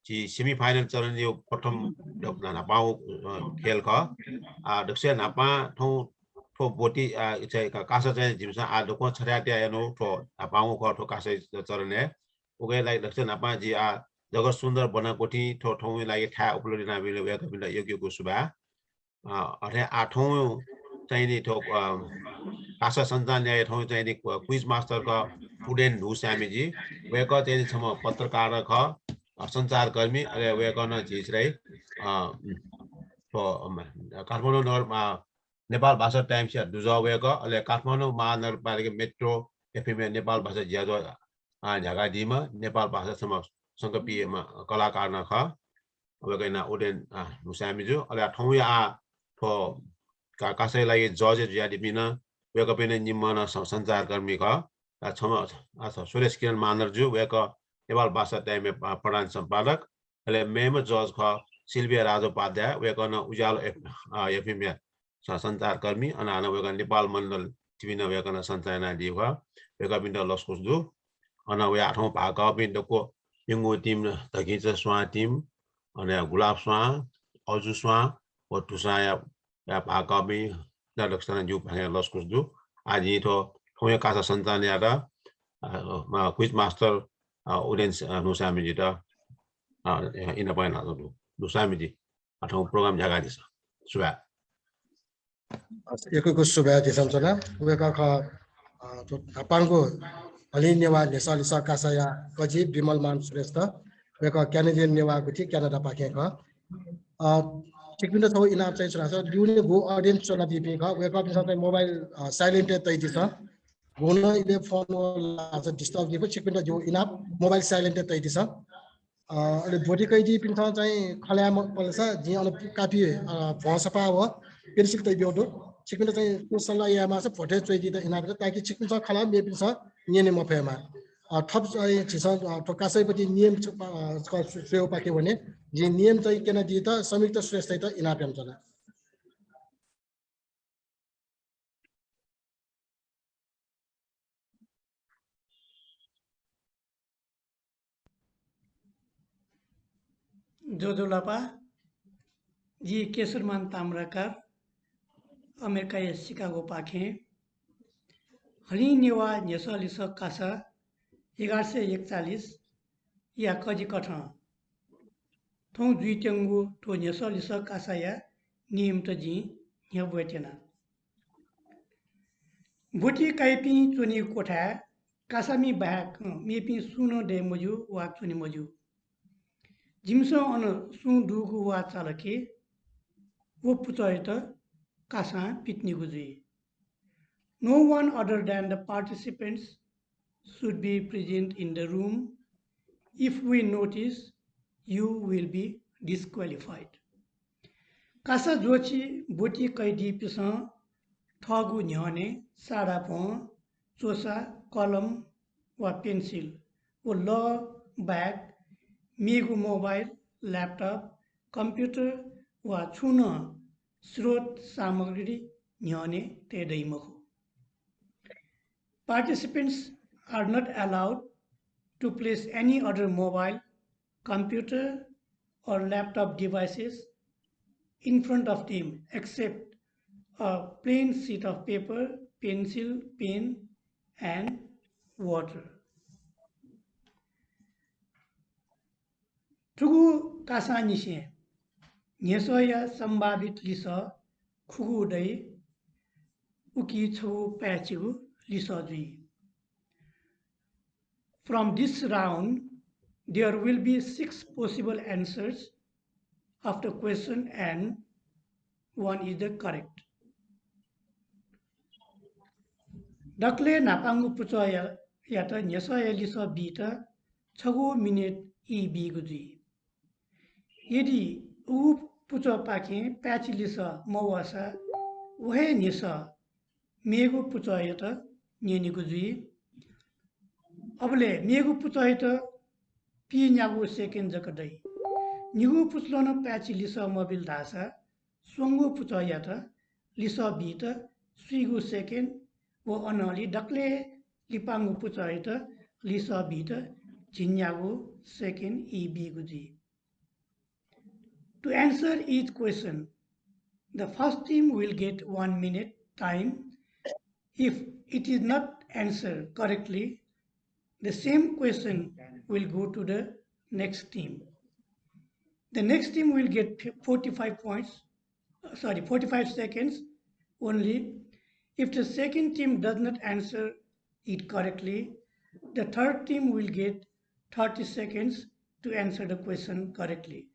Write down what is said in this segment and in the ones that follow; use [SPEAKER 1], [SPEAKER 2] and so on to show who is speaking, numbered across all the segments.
[SPEAKER 1] chỉ semi-final चरण यो प्रथम नापाउ खेल ख दक्ष नापा थौ थो बोटी चाहिँ कासा चाहिँ जिमसा दको छर्याट्या यानो थो नापाउ ख थो कासा चरण है ओके लाइक दक्ष नापा जी जगत सुन्दर बनाकोठी थो थौ लागि ठा उपलब्धि नाबिले वे कपिला योग्यको सुबा अरे आठौं चाहिँ नि थो कासा सञ्चालन न्याय ठाउँ चाहिँ नि क्विज मास्टर का उडेन ढुस्यामीजी वे का चाहिँ छम पत्रकार ख सञ्चारकर्मी अरे वे का न चीज रही काठमाडौँ नगरमा नेपाल भाषा टाइम्स या दुजा वे का अले काठमाडौँ महानगरपालिका मेट्रो एफएम नेपाल भाषा ज्यादा झगा दिमा नेपाल भाषा सम संकपीयमा कलाकार न ख वे का न उडेन ढुस्यामीजु अले ठाउँ या थो कसैलाई जज ज्यादा बिना वे का पेने निम्न सञ्चारकर्मी का सुरेश किरण मानरजु वे का नेपाल भाषा टाइम में प्रधान संपादक अले मेम जज ख सिल्भिया राजोपाध्याय वे का न उज्यालो एफएम सञ्चारकर्मी अना वे का नेपाल मण्डल टिभी न वे का न सञ्चालन दियो वे का बिन्द लस्कुस दु अना वे आठौं भाग बिन्द को यंगो टिम तगिच स्वा टिम अने गुलाब स्वा अजु स्वा ओ तुसा या भाग बि दक्षना जु भाग लस्कुस दु आज तो थोय कासा सञ्चालन यादा क्विज मास्टर उडेन्स नुसामीजी त इन पयन हाल्नु नुसामीजी आठौं प्रोग्राम जगा दिस सुबा
[SPEAKER 2] एकको सुबा दिसम छना वेका ख थापाङको हलि नेवा नेसा लिसा कासाया कजी विमल मान श्रेष्ठ वेका क्यानाडियन नेवा गुठी क्यानाडा पाके ख चिकबिन थौ इनाम चाहिँ छ दिउने गो ऑडियन्स चला दिपे ख वेका बिसा चाहिँ मोबाइल साइलेन्ट तै दिस गुण इले फोन आज डिस्टर्ब दिएको चिकबिन जो इनाम मोबाइल साइलेन्ट तै दिस अहिले भोटी कैदी पिन्थ चाहिँ खल्या पल्सा जे अनु कापी भसपा हो पेन्सिल तै बिउडो चिकबिन चाहिँ कुसला यामा छ फोटे चोइ दिदा इनाम ताकि चिकबिन छ खला मे पिन्छ निने मफेमा थप चाहिँ छिस ठोकासैपति नियम सेवा पाके भने जे नियम चाहिँ केन दिदा संयुक्त श्रेष्ठ त इनाम पेम चला
[SPEAKER 3] जोजोलापा जी केशरमान ताम्राकार अमेरिका शिकागो पाखे हली नेवा नेसलिस कासा 1141 या कजी कठ थौ जुइटेंगु तो नेसलिस कासा या नियम त जी ह्या बटेना बोटी काइपी चुनी कोठा कासामी बाक मेपी सुनो दे मजु वा चुनी मजु जिमसो अन सु दुगु वा चालके वो पुचयत कासा पिटनी गुजी No one other than the participants should be present in the room. If we notice, you will be disqualified. Kasa jochi boti kaidi pisa thagu nyane sada po chosa column wa pencil wo law bag migu mobile laptop computer wa chuna स्रोत सामग्री nyane te daimako. Participants are not allowed to place any other mobile, computer or laptop devices in front of them except a plain sheet of paper, pencil, pen and water. Tugu kasanishe nyesoya sambabit lisa khugu dai uki chu pachigu From this round, there will be 6 possible answers of the question and one is the correct. Dakle napangu pucho yata nyesa elisa bita chago minute e biguji. Yedi u pucho pake pachilisa mawasa uhe nyesa मेगु पुचायत नेनिगु जुई अबले मेगु पुचायत P न्यागु second जकदै निगु पुचलोन प्याची लिसा Mobil धासा सोंगु पुचायत लिसा बीत सुइगु second वो only डक्ले लिपांगु पुचायत लिसा बीत झिन्यागु second E बीगु Jui To answer each question, the first team will get 1 minute time. If it is not answered correctly, the same question will go to the next team. The next team will get 45 seconds only. If the second team does not answer it correctly, the third team will get 30 seconds to answer the question correctly.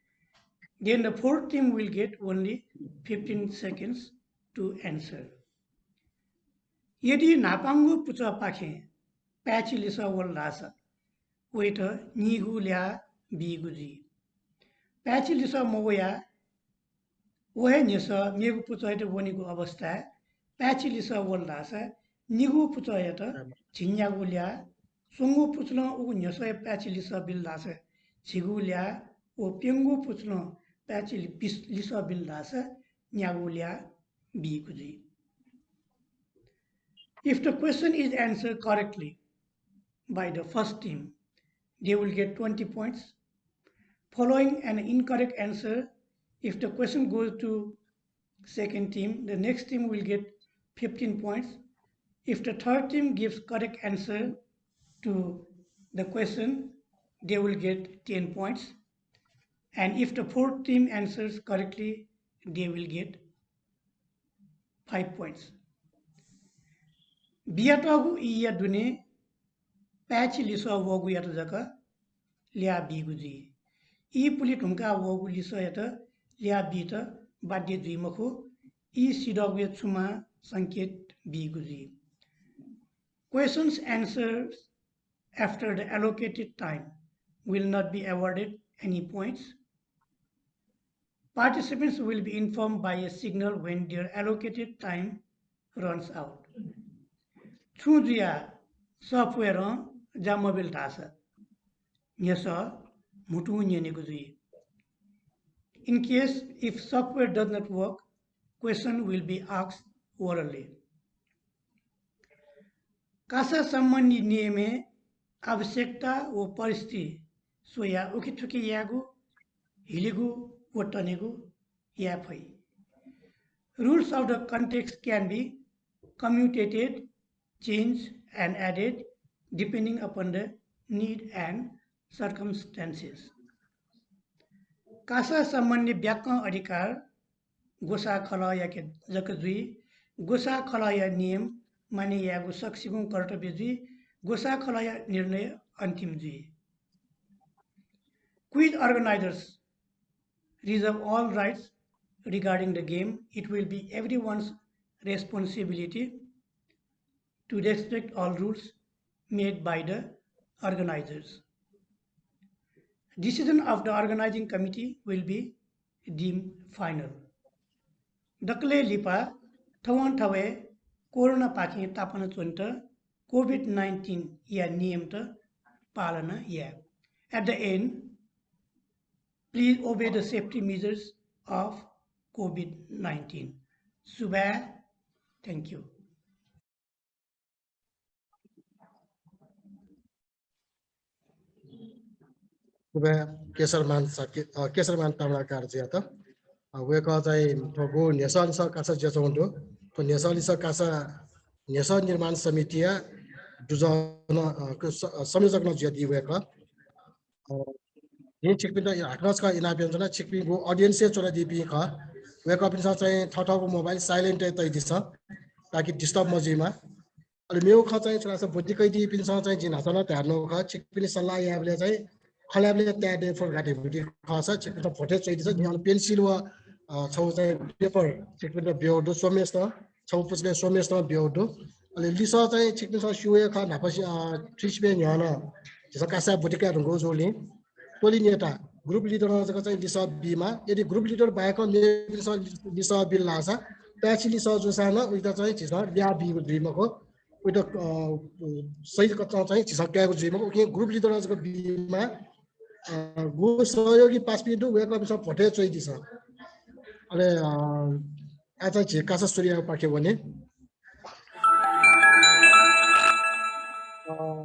[SPEAKER 3] Then the fourth team will get only 15 seconds to answer. यदि नापाङ्गो पुचा पाखे प्याची लिसा wall Lasa weight निगु ल्या बिगुजी प्याची लिसा मोया वहे निसा मेगु पुचा ite वनिगु अवस्था प्याची लिसा wall Lasa निगु पुचा ite छिन्यागु ल्या सुंगु पुचलो उ निसा प्याची लिसा bill Lasa छिगु ल्या ओ पेंगु पुचलो प्याची लिसा bill Lasa न्यागु ल्या बिगुजी. If the question is answered correctly by the first team, they will get 20 points. Following an incorrect answer, if the question goes to second team, the next team will get 15 points. If the third team gives correct answer to the question, they will get 10 points. And if the fourth team answers correctly, they will get 5 points. Biatagu iya dune patch liso wogu yata jaka lia biguji. I puli tunka wogu liso yata lia bita badye dwimako I sidogwe tsuma sanket biguji. Questions answered after the allocated time will not be awarded any points. Participants will be informed by a signal when their allocated time runs out. Chudia software jamobil tasa. Nyasa mutu nyeneguzui. In case if software does not work, question will be asked orally. Kasa सम्बन्धी नियमे आवश्यकता व परिस्थिति soya उकिथुकी यागु हिलिगु व टनेगु या फै. Rules of the context can be commutated, changed and added depending upon the need and circumstances. Kasa सम्बन्धी व्याकरण अधिकार गोसा खलाया के जकजुई गोसा खलाया नियम माने यागु सक्सिगुं कर्तव्य जुई गोसा खलाया निर्णय अन्तिम जुई. Quiz organizers reserve all rights regarding the game. It will be everyone's responsibility to respect all rules made by the organizers. Decision of the organizing committee will be deemed final. Dakle lipa thawan thawe corona paki tapana chunta COVID-19 ya niyamta palana ya. At the end, please obey the safety measures of COVID-19. Subha, thank you.
[SPEAKER 2] केसरमान तामलाकार जियाता वेका चाहिँ ठगु नेसालिस कासा जचोंडो तो नेसालिस कासा NASA निर्माण समितिया दुजन संयोजक न जदि वेका ये छिकपिन हाकनस का इनाबियन जना छिकपिन गो ऑडियंस से चोरा दिपि का वेका पिसा चाहिँ ठठको मोबाइल साइलेंट तै दिस ताकि डिस्टर्ब मजिमा अनि मेउ ख चाहिँ चोरा से बुद्धि कै दिपिन चाहिँ जिन हसन त्यार्नो ख छिकपिन सल्लाह याबले चाहिँ खलाबले त्याडे फर गाडी बुटी खसा छिकपिन फोटे चाहिँ दिस नि पेन्सिल व छौ चाहिँ पेपर छिकपिन बियोडो सोमेस त छौ पुसले सोमेस त बियोडो अनि लिसा चाहिँ छिकपिन सुए ख नापसी ट्रिसबे न्यान जस कासा बुटिका रंगो जोली टोली नेता ग्रुप लिडर जक चाहिँ लिसा बीमा यदि ग्रुप लिडर बाहेक लिसा बिल लासा प्याची लिसा जोसाना उइता चाहिँ छिस ल्या बी द्रिमको उइता सही कच्चा चाहिँ छिस क्याको द्रिमको के ग्रुप लिडर जक बीमा गो सहयोगी 5 मिनेट वेक अप सब फोटे चाहिँ दिस अले आज चाहिँ कासा सूर्य पाके भने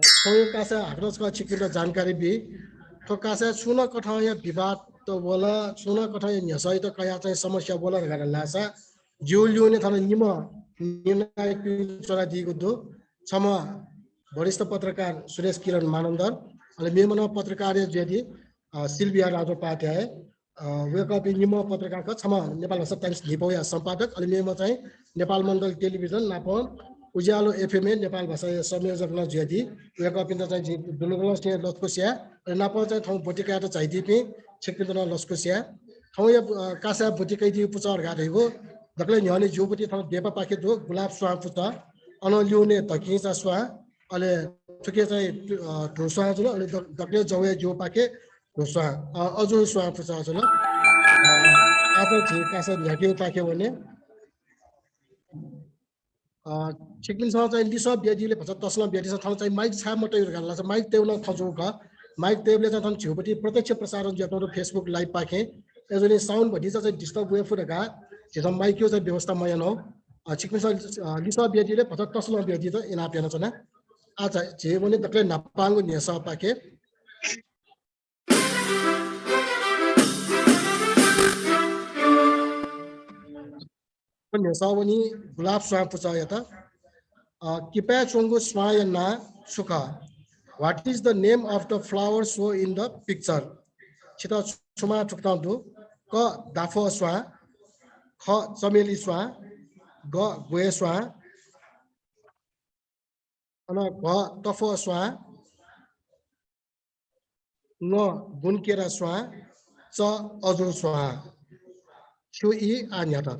[SPEAKER 2] सहयोग कासा हाक्नसको छिकिलो जानकारी बि तो कासा सुन कठा या विवाद तो बोला सुना कथा न्यासै त कया चाहिँ समस्या बोला गरेर लासा जिउ लिउने थाहा निम निर्णय चला दिएको दो सम वरिष्ठ पत्रकार सुरेश किरण मानन्दर अनि मेमना पत्रकार जेदी सिल्भिया राजोपाध्याय है वेकअप निम पत्रकार का क्षमा नेपाल भाषा टाइम्स ढिपौया सम्पादक अनि मेमा चाहिँ नेपाल मण्डल टेलिभिजन नापन उज्यालो एफएमए नेपाल भाषा संयोजक न जेदी वेकअप इन चाहिँ दुलगल स्ने लस्कोसिया अनि नापन चाहिँ ठाउँ बोटिका त चाहिँ दिपि छिकिन लस्कोसिया ठाउँ या कासा बोटिकै दि पुचार गाडेको दक्ले न्याने जोपति ठाउँ देपा पाके दो गुलाब स्वाहा पुचा अन ल्युने तकिसा स्वाहा अहिले ठुके चाहिँ ढोसा जुल अनि दक्ले जवे जो पाके ढोसा अजु स्वाहा पुचा जुल आज चाहिँ कासा ल्याके पाके भने छिक्लिसँग चाहिँ लिसा बेजीले भन्छ तसला बेजीसँग ठाउँ चाहिँ माइक छा मात्रै गर्ला छ माइक तेउन खजु ग माइक तेउले चाहिँ ठाउँ छिउपट्टि प्रत्यक्ष प्रसारण जताउनु फेसबुक लाइभ पाखे एजोले साउन्ड भडी चाहिँ डिस्टर्ब वे फुटका जेता माइक यो चाहिँ व्यवस्था मयन हो छिक्लिसँग लिसा बेजीले भन्छ तसला बेजी त इना पेन छ न आज जे भने दक्ले नपांगु नेसा पाके नेसावनी गुलाब स्वाहा पुचा यता किपा चोंगु स्वायना सुका what is the name of the flower show in the picture छिता छुमा ठुक्ता दु क दाफो स्वाहा ख चमेली स्वाहा ग गोए स्वाहा अन ग तफो स्वाहा न गुनकेरा स्वाहा च अजु स्वाहा छु इ आन्याता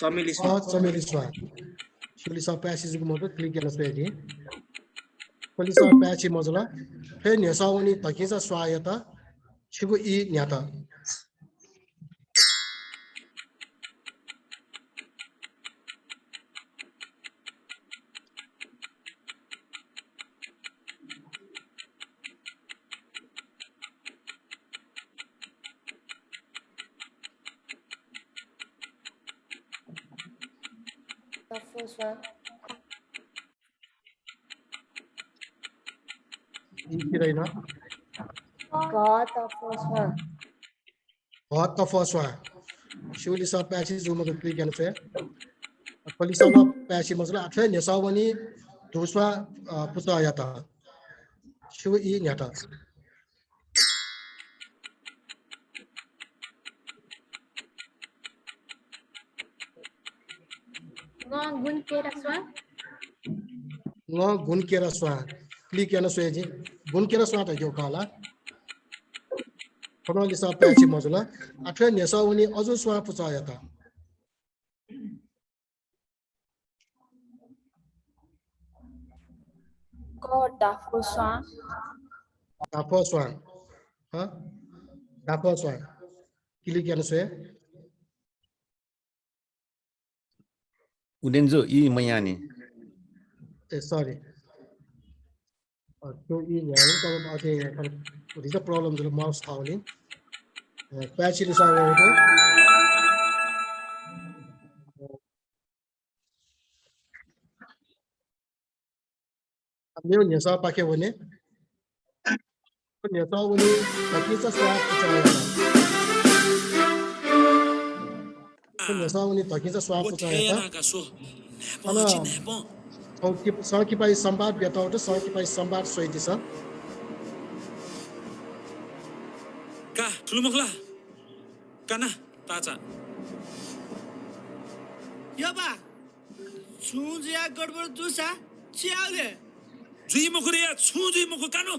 [SPEAKER 4] चमेली
[SPEAKER 2] स्वाहा शिलिसा प्यासिजको मोटो क्लिक गर्न सकेँ शिलिसा प्यासी मजला फेरि नेसावनी तकिसा स्वायता छिगु इ न्याता इकिरैन तफस्वा शिलिसा प्यासी जुमको क्लिक गर्न सके पलिसमा प्यासी मजला आथे नेसावनी दोस्वा पुता याता शिव इ न्याता गुनकेरा स्वा क्लिक गर्न सके गुनकेरा स्वा त यो काला फनोली सा प्यासी मजला आथे नेसावनी अजु स्वा पुचा याता दाफो स्वा क्लिक गर्न सके
[SPEAKER 5] उडेन्जो इ मयानी
[SPEAKER 2] sorry तो इ न्याउ त अथे रिज प्रब्लम जुल माउस थाउली प्याची रिसा गरेको यो नेसा पाके भने नेता उनी तकिसा स्वाहा पुचाया नेसा उनी तकिसा स्वाहा पुचाया ana सौकिपाई संवाद बेताउट सौकिपाई संवाद सोइदि छ
[SPEAKER 6] का ठुलुमखला काना ताचा
[SPEAKER 7] यबा छुजिया गडबड जुसा चियाले
[SPEAKER 6] जुई मुखरिया छु जुई मुख कानो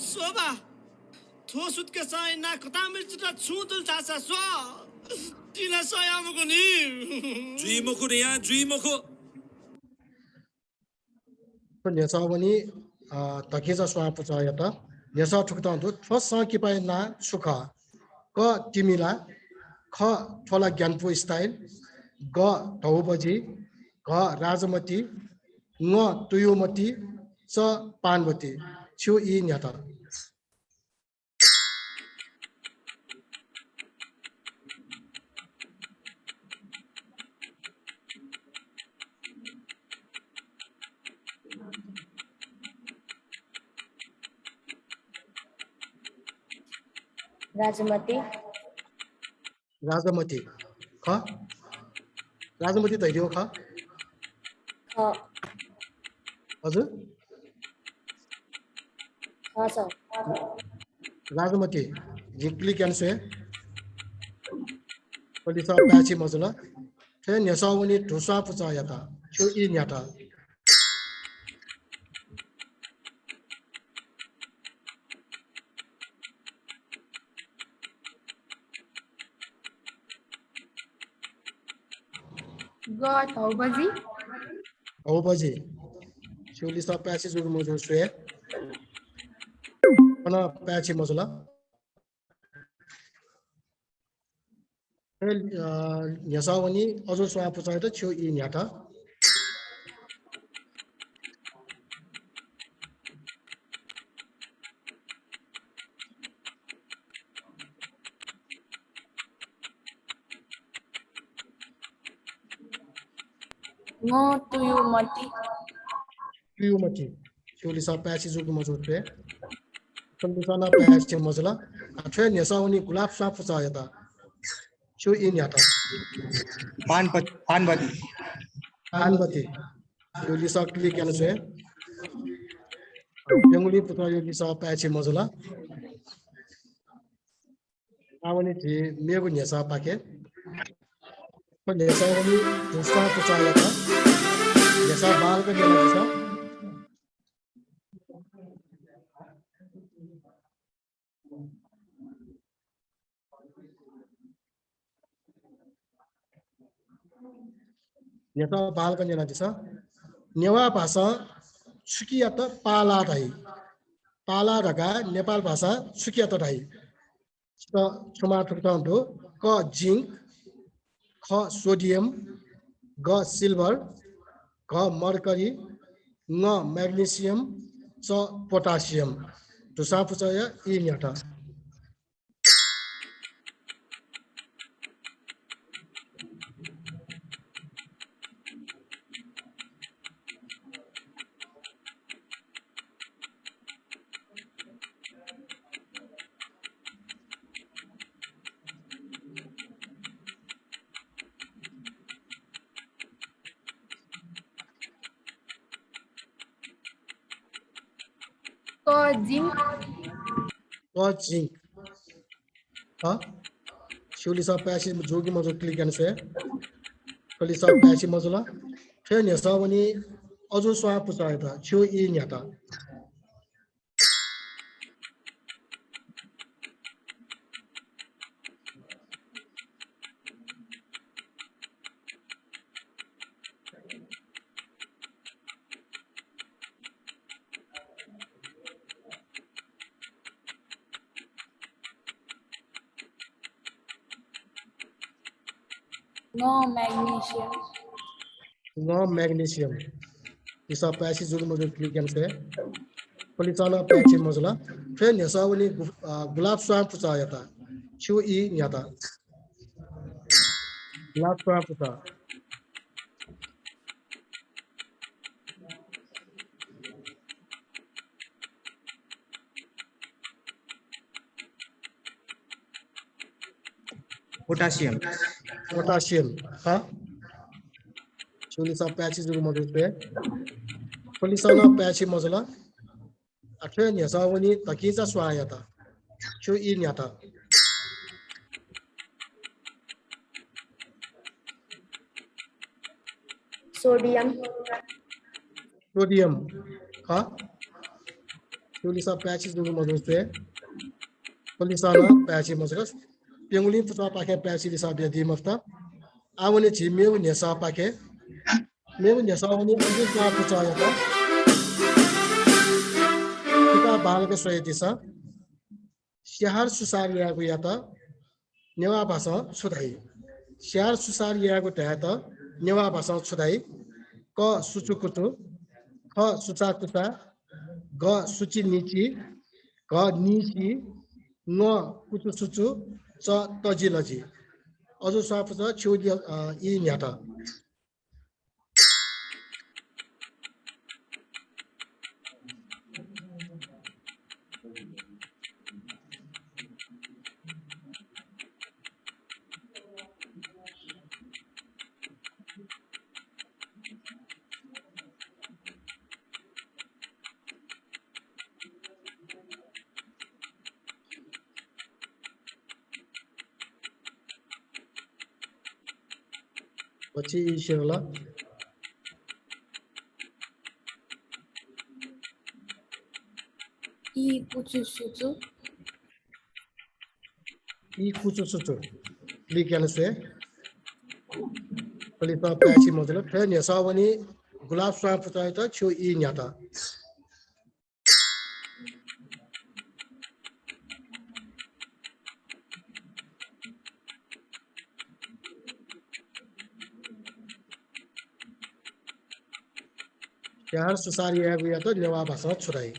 [SPEAKER 7] सोबा थोसुत के साइ ना कता मिर्च त छु तुल थासा सो तिना 서야무고 니.
[SPEAKER 6] 주의 먹으래야 주의 먹고
[SPEAKER 2] คนเนี่ยสาววันนี้ตะกี้จะสวาปุจายตาเนี่ยสาวทุกตอนทุกทศสังกิไปนะสุขาก็จิมิละข้อทอละแกนฟูสไตล์ก็ทาวบจีก็ราจมติงอตุยุมติสะปานบติชิวอีเนี่ยตา
[SPEAKER 4] राजमती
[SPEAKER 2] राजमती खा राजमती तैरियो खा
[SPEAKER 4] ख
[SPEAKER 2] हजुर
[SPEAKER 4] छ
[SPEAKER 2] राजमती जिक्ली क्यान्से पलिसा प्याची मजुला थे नेसावनी ढुसा पुचा याता छु इ न्याता
[SPEAKER 4] ग थौबजी
[SPEAKER 2] औबजी छुलिसा प्याची जुगु मजु स्वे पना प्याची मजुला थे नेसावनी अजु स्वा पुचा याता छु इ न्याता
[SPEAKER 4] ngô tuyumati
[SPEAKER 2] Piumati, Chulisa Pachi Zugumazupe, Pundusana Pachi Mozilla, a train Yasawani Gulap Shapusayata, Chu Inyata,
[SPEAKER 5] पानपति
[SPEAKER 2] Anbati, Chulisa Click and say, Yanguli Puta Yulisa Pachi Mozilla, Avaniti, Megun Yasa Packet, but Yasawani, Tusa Pusayata, Yasa Balka Yasa. नेता बालका जना दिसा नेवा भाषा सुकिया त पाला धाइ पाला रगा नेपाल भाषा सुकिया त धाइ त छुमा ठुक्ताउँदो क जिंक ख सोडियम ग सिल्भर घ मर्करी न म्याग्नेशियम च पोटासियम दुसा पुचय इ न्याटा
[SPEAKER 4] क जिंक
[SPEAKER 2] जिंक हाँ शिवलिसा पैसी जोगी मजो क्लिक करने से कलिसा पैसी मजोला फिर नेसावनी अजो स्वा पुचाया था छियो इ न्याता
[SPEAKER 4] नो मैग्नीशियम
[SPEAKER 2] नो मैग्नीशियम इसा पैसी जोगी मजो क्लिक करने से कलिसाना पैसी मजोला फिर नेसावनी गुलाब स्वा पुचाया था छियो इ न्याता गुलाब स्वा पुचा
[SPEAKER 5] पोटासियम
[SPEAKER 2] पोटासियम हाँ चुलिसा पैची जुगु मजु पे पुलिसाना पैची मजला अठे नेसावनी तकीजा स्वायता छु इ न्याता
[SPEAKER 4] सोडियम
[SPEAKER 2] सोडियम हाँ चुलिसा पैची जुगु मजु पे पुलिसाना पैची मजला पेंगुली पुता पाके patchy Lisa Bedi Miftah 아무리 지메우 내서 밖에 매우 내서원이 어디 가서 저야다 kita balga soy disa shahar susariya go yata newa basa sudai shahar susariya go tahata newa basa sudai ko suchukutu kha suchakuta ga suchi nichi ga nichi no kutu suchu cha tajilaji azu saputa chodi I nyata पछि Sherla
[SPEAKER 4] 이 구추수주
[SPEAKER 2] I kuchuchuchu likanse palipa pachi modelo phe nesawani gulab swam putaita chu I nyata shahar susariya go yata newa basa churai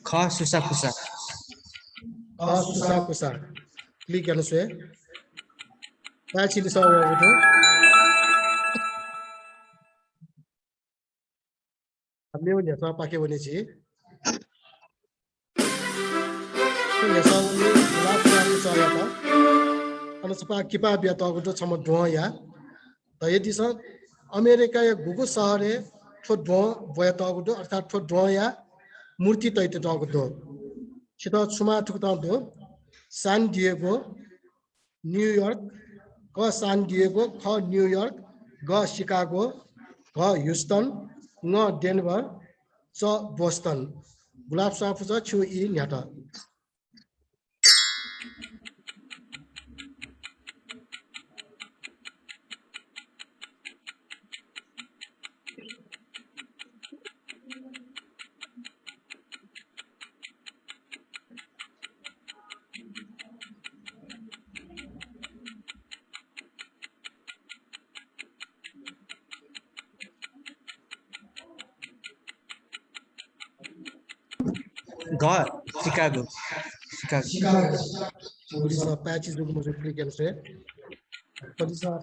[SPEAKER 5] Kha susakusa.
[SPEAKER 2] Susa kusa likanse pachi lisawa wudu ameu nesa pake woni chi nesawani gulab swam putayata ana sapa kipa bia ta wudu chamo dwa ya ta yedi sa America ya gugu sahare thodwa boya ta wudu arthat thodwa ya मूर्ति तैते टाको दो छिटो सुमा ठुकता दो सान Diego New York क सान Diego ख New York ग Chicago ग ह्यूस्टन न डेनभर च बोस्टन गुलाब साफ छ छु इ न्याटा
[SPEAKER 5] God, Chicago.
[SPEAKER 2] Odisha patch is doing most can say Odisha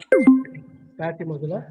[SPEAKER 2] patch modula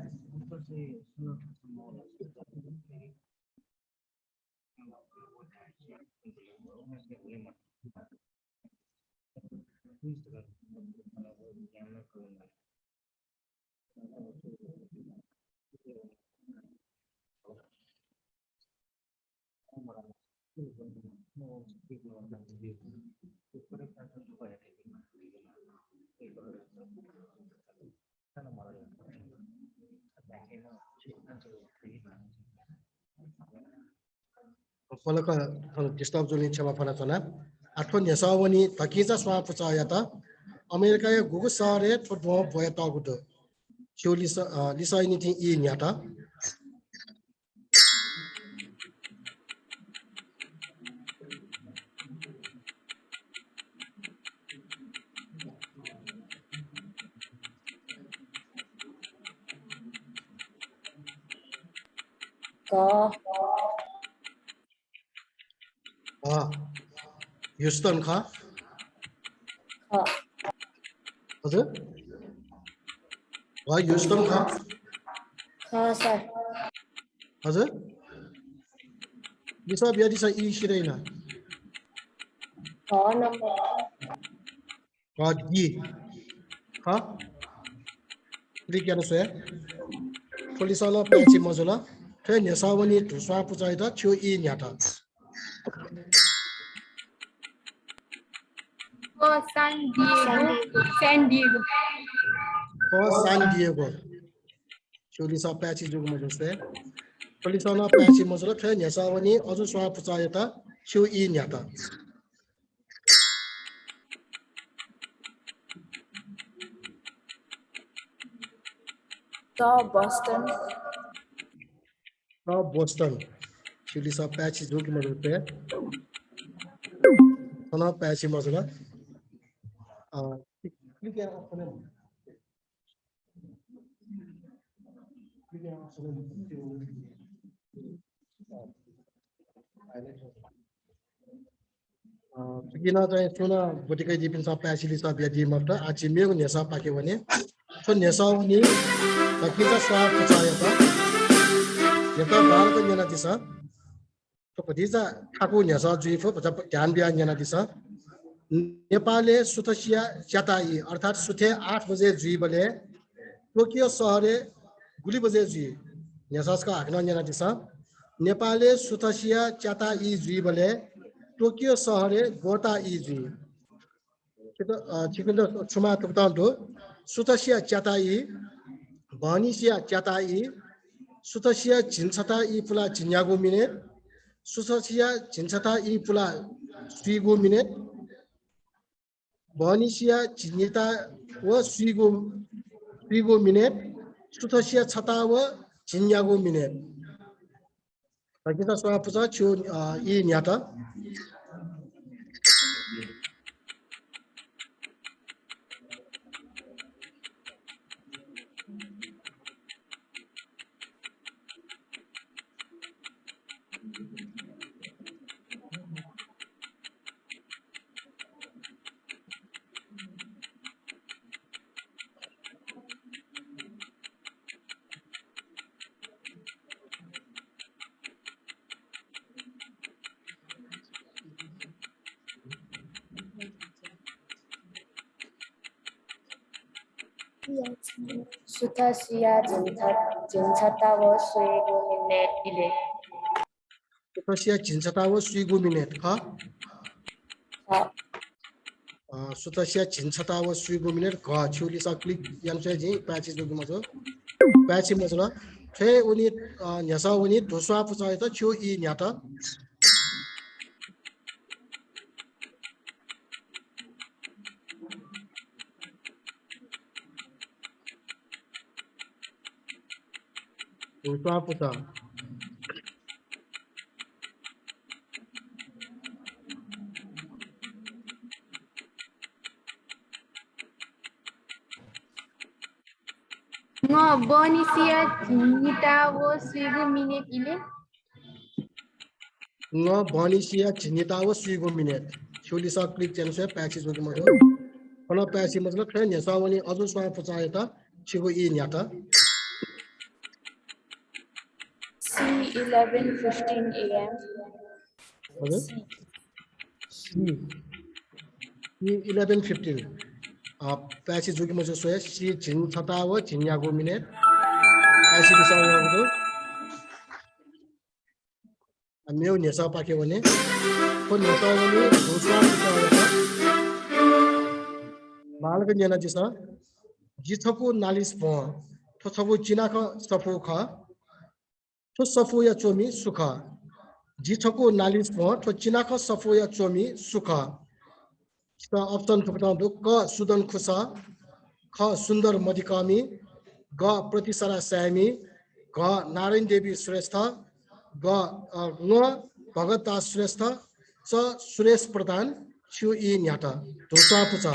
[SPEAKER 2] Polaka disturb zone chama phana chana athon yasawani takiza swa puchayata America ya gugu sare thotwo boya ta gudo chuli lisa anything I nyata Houston kha हजुर Houston kha
[SPEAKER 4] sir
[SPEAKER 2] हजुर Bisa biar disa I shiraina
[SPEAKER 4] number
[SPEAKER 2] G kha klik गर्नु छ पोलिसला पैछि मजुला थे नेसावनी दुसवा पुचाइदा छु I न्याटा
[SPEAKER 4] San Diego
[SPEAKER 2] San Diego Chulisa patchy jugma jose Polisana patchy mozula थे नेसावनी अजु स्वा पुचाइदा छु I न्याटा
[SPEAKER 4] Boston.
[SPEAKER 2] Boston. Chili sa patch is looking at it. Sana patch mazula. Kina चाहिँ सुन बोटिकै जिपिन सब प्यासिली सब यादि मफ्ट आछि मेगु NASA पाके भने सो नेसा उनी किता सा पचायो त यता भारत जना दिसा तो पदिजा ठाकु नेसा जुइफो पचा ध्यान बिहान जना दिसा नेपालले सुतसिया च्याताई अर्थात सुथे 8 बजे जुइ बले टोकियो शहरे गुली बजे जुइ नेसासका हकन जना दिसा नेपालले सुतसिया च्याताई जुइ बले टोकियो शहरे गोता इजी चिकन छुमा तुक्तान्तो सुतसिया च्याताई भनिसिया च्याताई सुतसिया झिन्छता इ पुला झिन्यागो मिनेट सुतसिया झिन्छता इ पुला सुइगो मिनेट भनिसिया झिन्यता व सुइगो मिनेट सुतसिया छता व झिन्यागो मिनेट किता सवा पुजा छु इ न्याता
[SPEAKER 4] Sutasiya Jinchata was Suego Minute Ile.
[SPEAKER 2] सुतसिया झिन्छता व सुइगो मिनेट ख सुतसिया झिन्छता व सुइगो मिनेट ख छुली सा क्लिक यानसे जि प्याची जोगु मजो प्याची मजला फे उनी न्यासा उनी दोस्वा पुचाय त छु इ न्याता दोस्वा पुचा
[SPEAKER 4] No, Bonisia Nita was Suego Minute Ile.
[SPEAKER 2] न भनिसिया झिन्यता व सुइगो मिनेट छुली सा क्लिक यानसे प्याची जोगु मजो कना प्याची मतलब फे न्यासा उनी अजु स्वा पुचाय त छिगो इ न्याता
[SPEAKER 4] C11:15 a.m.
[SPEAKER 2] हजुर इ 11:15 प्याची जोगु मजो सोय सी झिन्छता व झिन्यागो मिनेट प्याची दिसा वगु मेउ नेसा पाके भने को नेसा भने दोस्रा पुचाय त बालक जना दिसा जिथको नालिस भ थथबो चिनाक सफो ख थो सफो या चोमी सुख जिथको नालिस भ थो चिनाक सफो या चोमी सुख त अप्सन थुक्ता दु क सुदन खुसा ख सुन्दर मदिकामी ग प्रतिसरा स्यामी ग नारायण देवी श्रेष्ठ ग न भगता श्रेष्ठ च सुरेश प्रधान छु इ न्याटा दोस्रा पुचा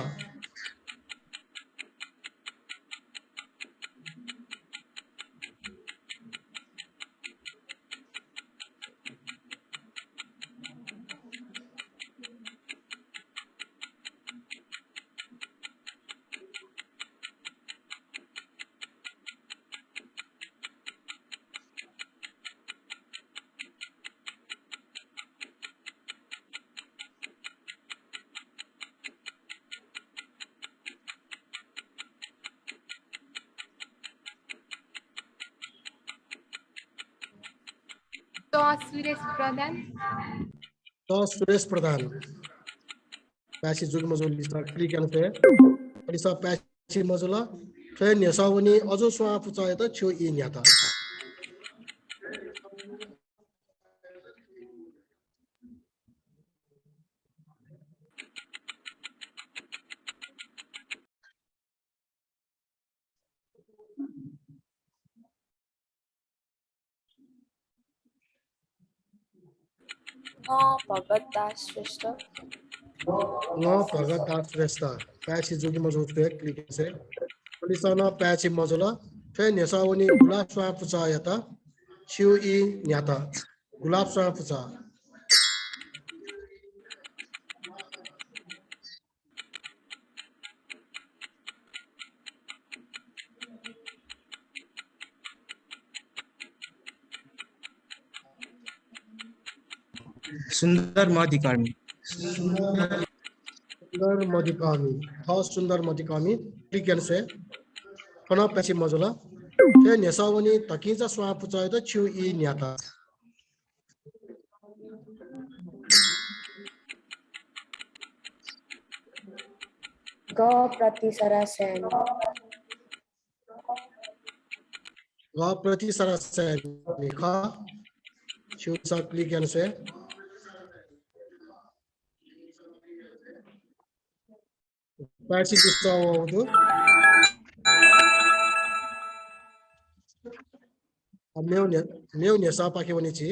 [SPEAKER 4] Suresh Pradhan.
[SPEAKER 2] त सुरेश प्रधान प्यासी जुग मजो लिसा क्लिक यानसे लिसा प्यासी मजोला फे नेसा उनी अजु स्वा पुचाय त छु इ न्याता
[SPEAKER 4] भगत दास श्रेष्ठ
[SPEAKER 2] न भगत दास श्रेष्ठ प्याची जोगी मजो पे क्लिक से पुलिस न प्याची मजोला फे नेसावनी गुलाब स्वा पुचा यता छिउ इ न्याता गुलाब स्वा पुचा
[SPEAKER 5] सुन्दर मधिकर्मी
[SPEAKER 2] सुन्दर मधिकामी सुन्दर मधिकामी क्लिक से फना प्याची मजोला फे नेसावनी तकिजा स्वा पुचा यता छिउ इ न्याता
[SPEAKER 4] ग प्रति सरासन
[SPEAKER 2] ग प्रति सरासन लिखा छिउ सा क्लिक से प्याची गुस्सा हो meu nessa pa ke woni chi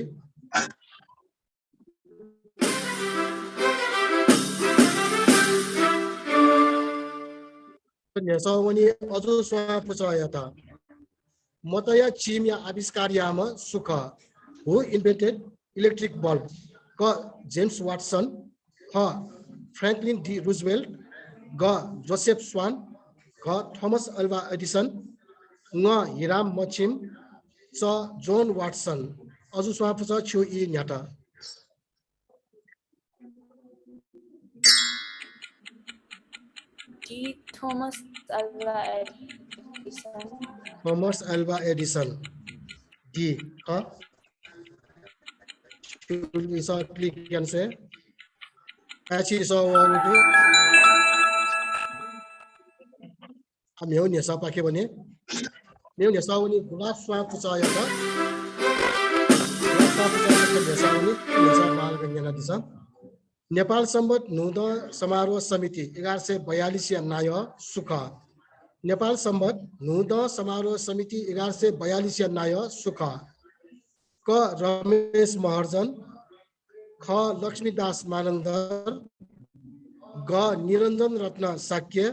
[SPEAKER 2] nessa woni azu swa puchaya ta mataya chim ya aviskar yama sukha who invented electric bulb ka James Watson ha Franklin D Roosevelt ga Joseph Swan ga Thomas Alva Edison nga Hiram Machim च John Watson अजु स्वाप छ छु इ न्याटा
[SPEAKER 4] डी Thomas
[SPEAKER 2] Alva Edison डी ह छु इसा क्लिक क्यान से एची सो वंटु हामीहु नेसा पाके भने meu nesauni गुलाब स्वा पुचा यता गुलाब पुचा नेसाuni नेसा बाल गन्यना दिसा नेपाल सम्बत नुद समारोह समिति 1142 या नाय सुखा नेपाल सम्बत नुद समारोह समिति 1142 या नाय सुखा क रमेश महर्जन ख लक्ष्मीदास मानन्दर ग निरञ्जन रत्न साक्य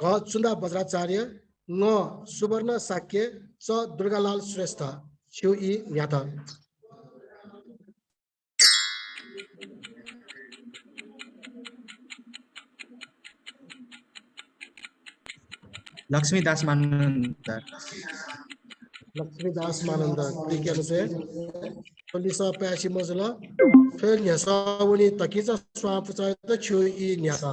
[SPEAKER 2] ग चुन्दा बज्राचार्य न सुवर्ण साक्य च दुर्गालाल श्रेष्ठ छिउ इ न्याता
[SPEAKER 5] लक्ष्मीदास मानन्द
[SPEAKER 2] क्लिक से पुलिस प्याची मजला फेर नेसावनी तकिजा स्वा पुचा त छिउ इ न्याता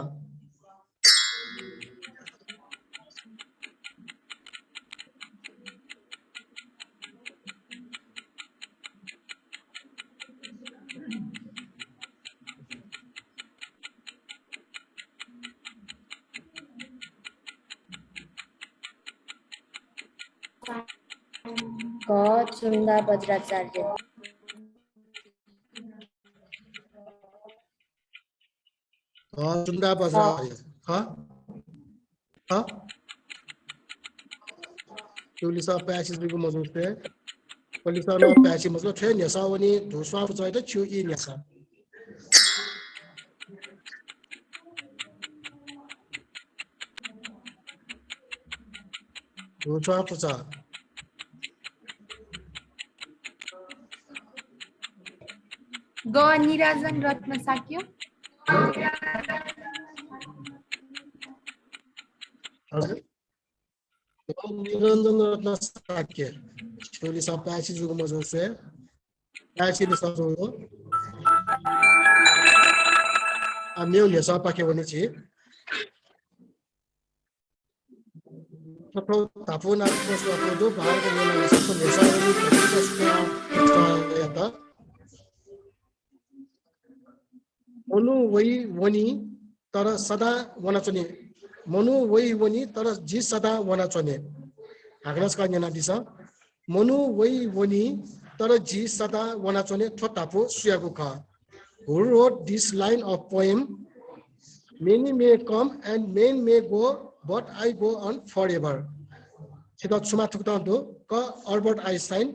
[SPEAKER 4] ग चुन्दा बज्राचार्य
[SPEAKER 2] चुन्दा बज्राचार्य पुलिसा प्याची बिगु मजु पे पुलिसा न प्याची मजु थे नेसावनी धुस्वा पुचा त छु इ नेसा धुस्वा पुचा
[SPEAKER 4] ग निराजन रत्न साक्य
[SPEAKER 2] निरञ्जन रत्न साक्य छोरी सब प्याची जुगु मजो से प्याची नि सजो अन्य नेसा पाके भने छि तो तापुना कोसो को बाहर को लेना सब नेसा यता मनु वही वनी तर सदा वनाचने मनु वही वनी तर जी सदा वनाचने हाग्रस का जना दिसा मनु वही वनी तर जी सदा वनाचने थोटापो सुयागु खा who wrote this line of poem many may come and men may go but I go on forever छिटो छुमा थुक्ता दो क अल्बर्ट आइन्स्टाइन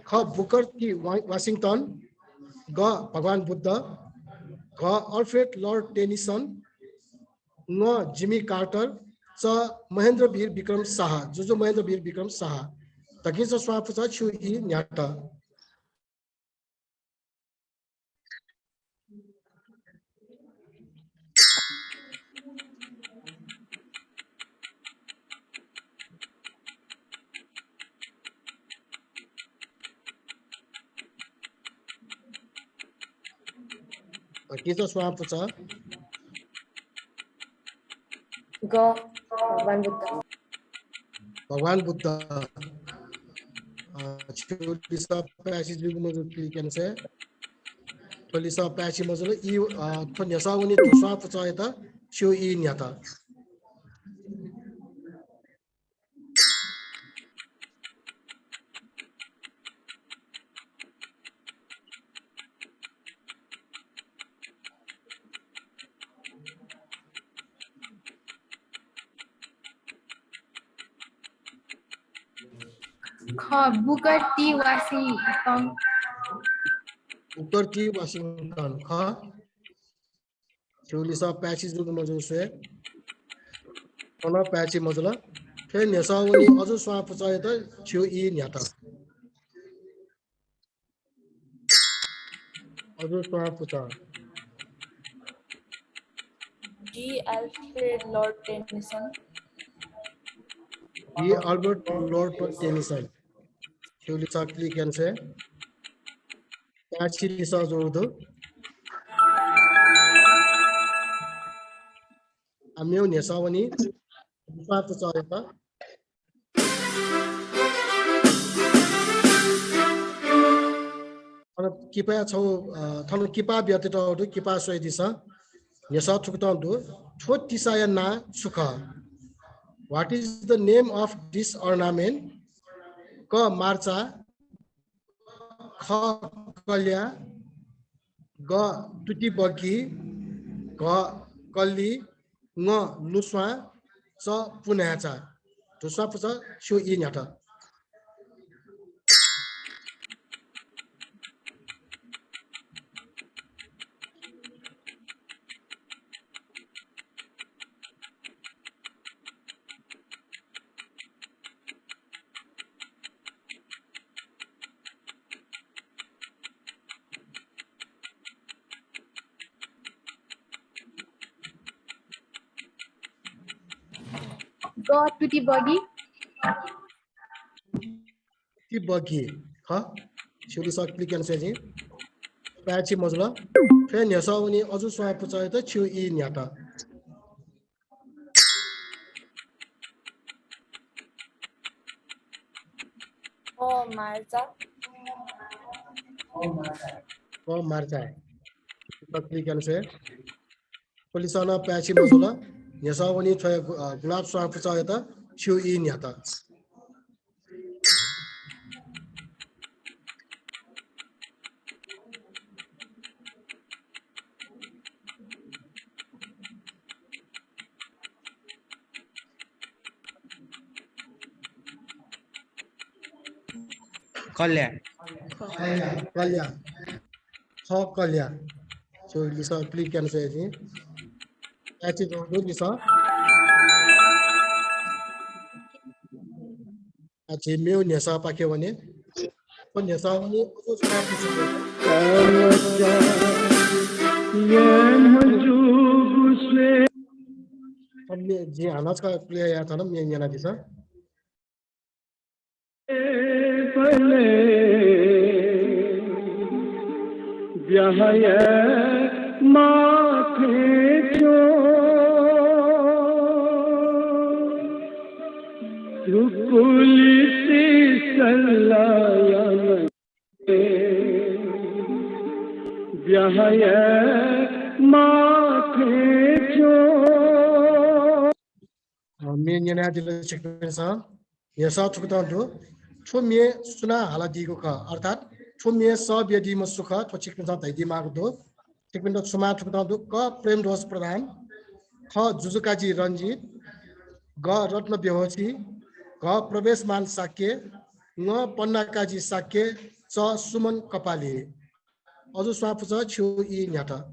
[SPEAKER 2] ख बुकर टी वाशिंगटन ग भगवान बुद्ध घ अल्फ्रेड लर्ड टेनिसन ङ जिमी कार्टर च महेन्द्र वीर विक्रम शाह जो महेन्द्र वीर विक्रम शाह तकिन्छ स्वाफु छ छु इ न्याट तकिन्छ स्वाफु छ
[SPEAKER 4] ग भगवान बुद्ध छोलिसा प्यासी जुगु मजु क्लिकन से छोलिसा प्यासी मजु इ थन्यसा उनी दुसवा पुचायता छु इ न्याता ख Booker T Washington
[SPEAKER 2] Booker T Washington ख छोलिसा प्यासी जुगु मजु से कोना प्यासी मजुला फे नेसा उनी अजु स्वा पुचायता छु इ न्याता अजु स्वा पुचा
[SPEAKER 8] डी अल्फ्रेड लॉर्ड टेनिसन
[SPEAKER 2] इ अल्बर्ट लॉर्ड टेनिसन छोलिसा क्लिकन से प्यासी लिसा जोडु आम्यो नेसावनी स्वाप चरेका अन किपा छौ थन किपा व्यतीत अडु किपा सोइ दिसा नेसा थुक्तन दु छोट तिसाय ना सुख what is the name of this ornament क मार्चा ख कल्या ग तुति बगी ग कल्ली ङ लुस्वा च पुनाचा दुस्वा पुछ छु इ न्याटा
[SPEAKER 4] ग टुटी बगी
[SPEAKER 2] ती बगी ह छोरी स क्लिकन से जी प्याची मजला फे नेसा उनी अजु स्वा पुचाय त छु इ न्याटा
[SPEAKER 8] ओ मार्चा
[SPEAKER 2] क्लिकन से पुलिसना प्याची मजला नेसा उनी छ गुलाब स्वा पुचाय त छु इ न्याटा
[SPEAKER 5] कल्या
[SPEAKER 2] कल्या छ कल्या जो लिसा क्लिकन से जी प्याची जोडु लिसा अच्छे मेउ नेसा पाके भने पण नेसा भने अजु स्वा पुचाय हमने जी आनाज का प्ले आया था ना मैं यहाँ दिशा मैं यहाँ दिल चिकन सा यसा चुकता दो छोमे सुना हाला दिगो का अर्थात छोमे सब यदि म सुख तो चिकन सा तैदी माग दो चिकन दो सुमा चुकता दो क प्रेम ध्वज प्रधान ख जुजुकाजी रंजीत ग रत्न बेहोसी ग प्रवेशमान साक्य ङ पन्नाकाजी साक्य च सुमन कपाली 어저 수화부자 치우이 냐타.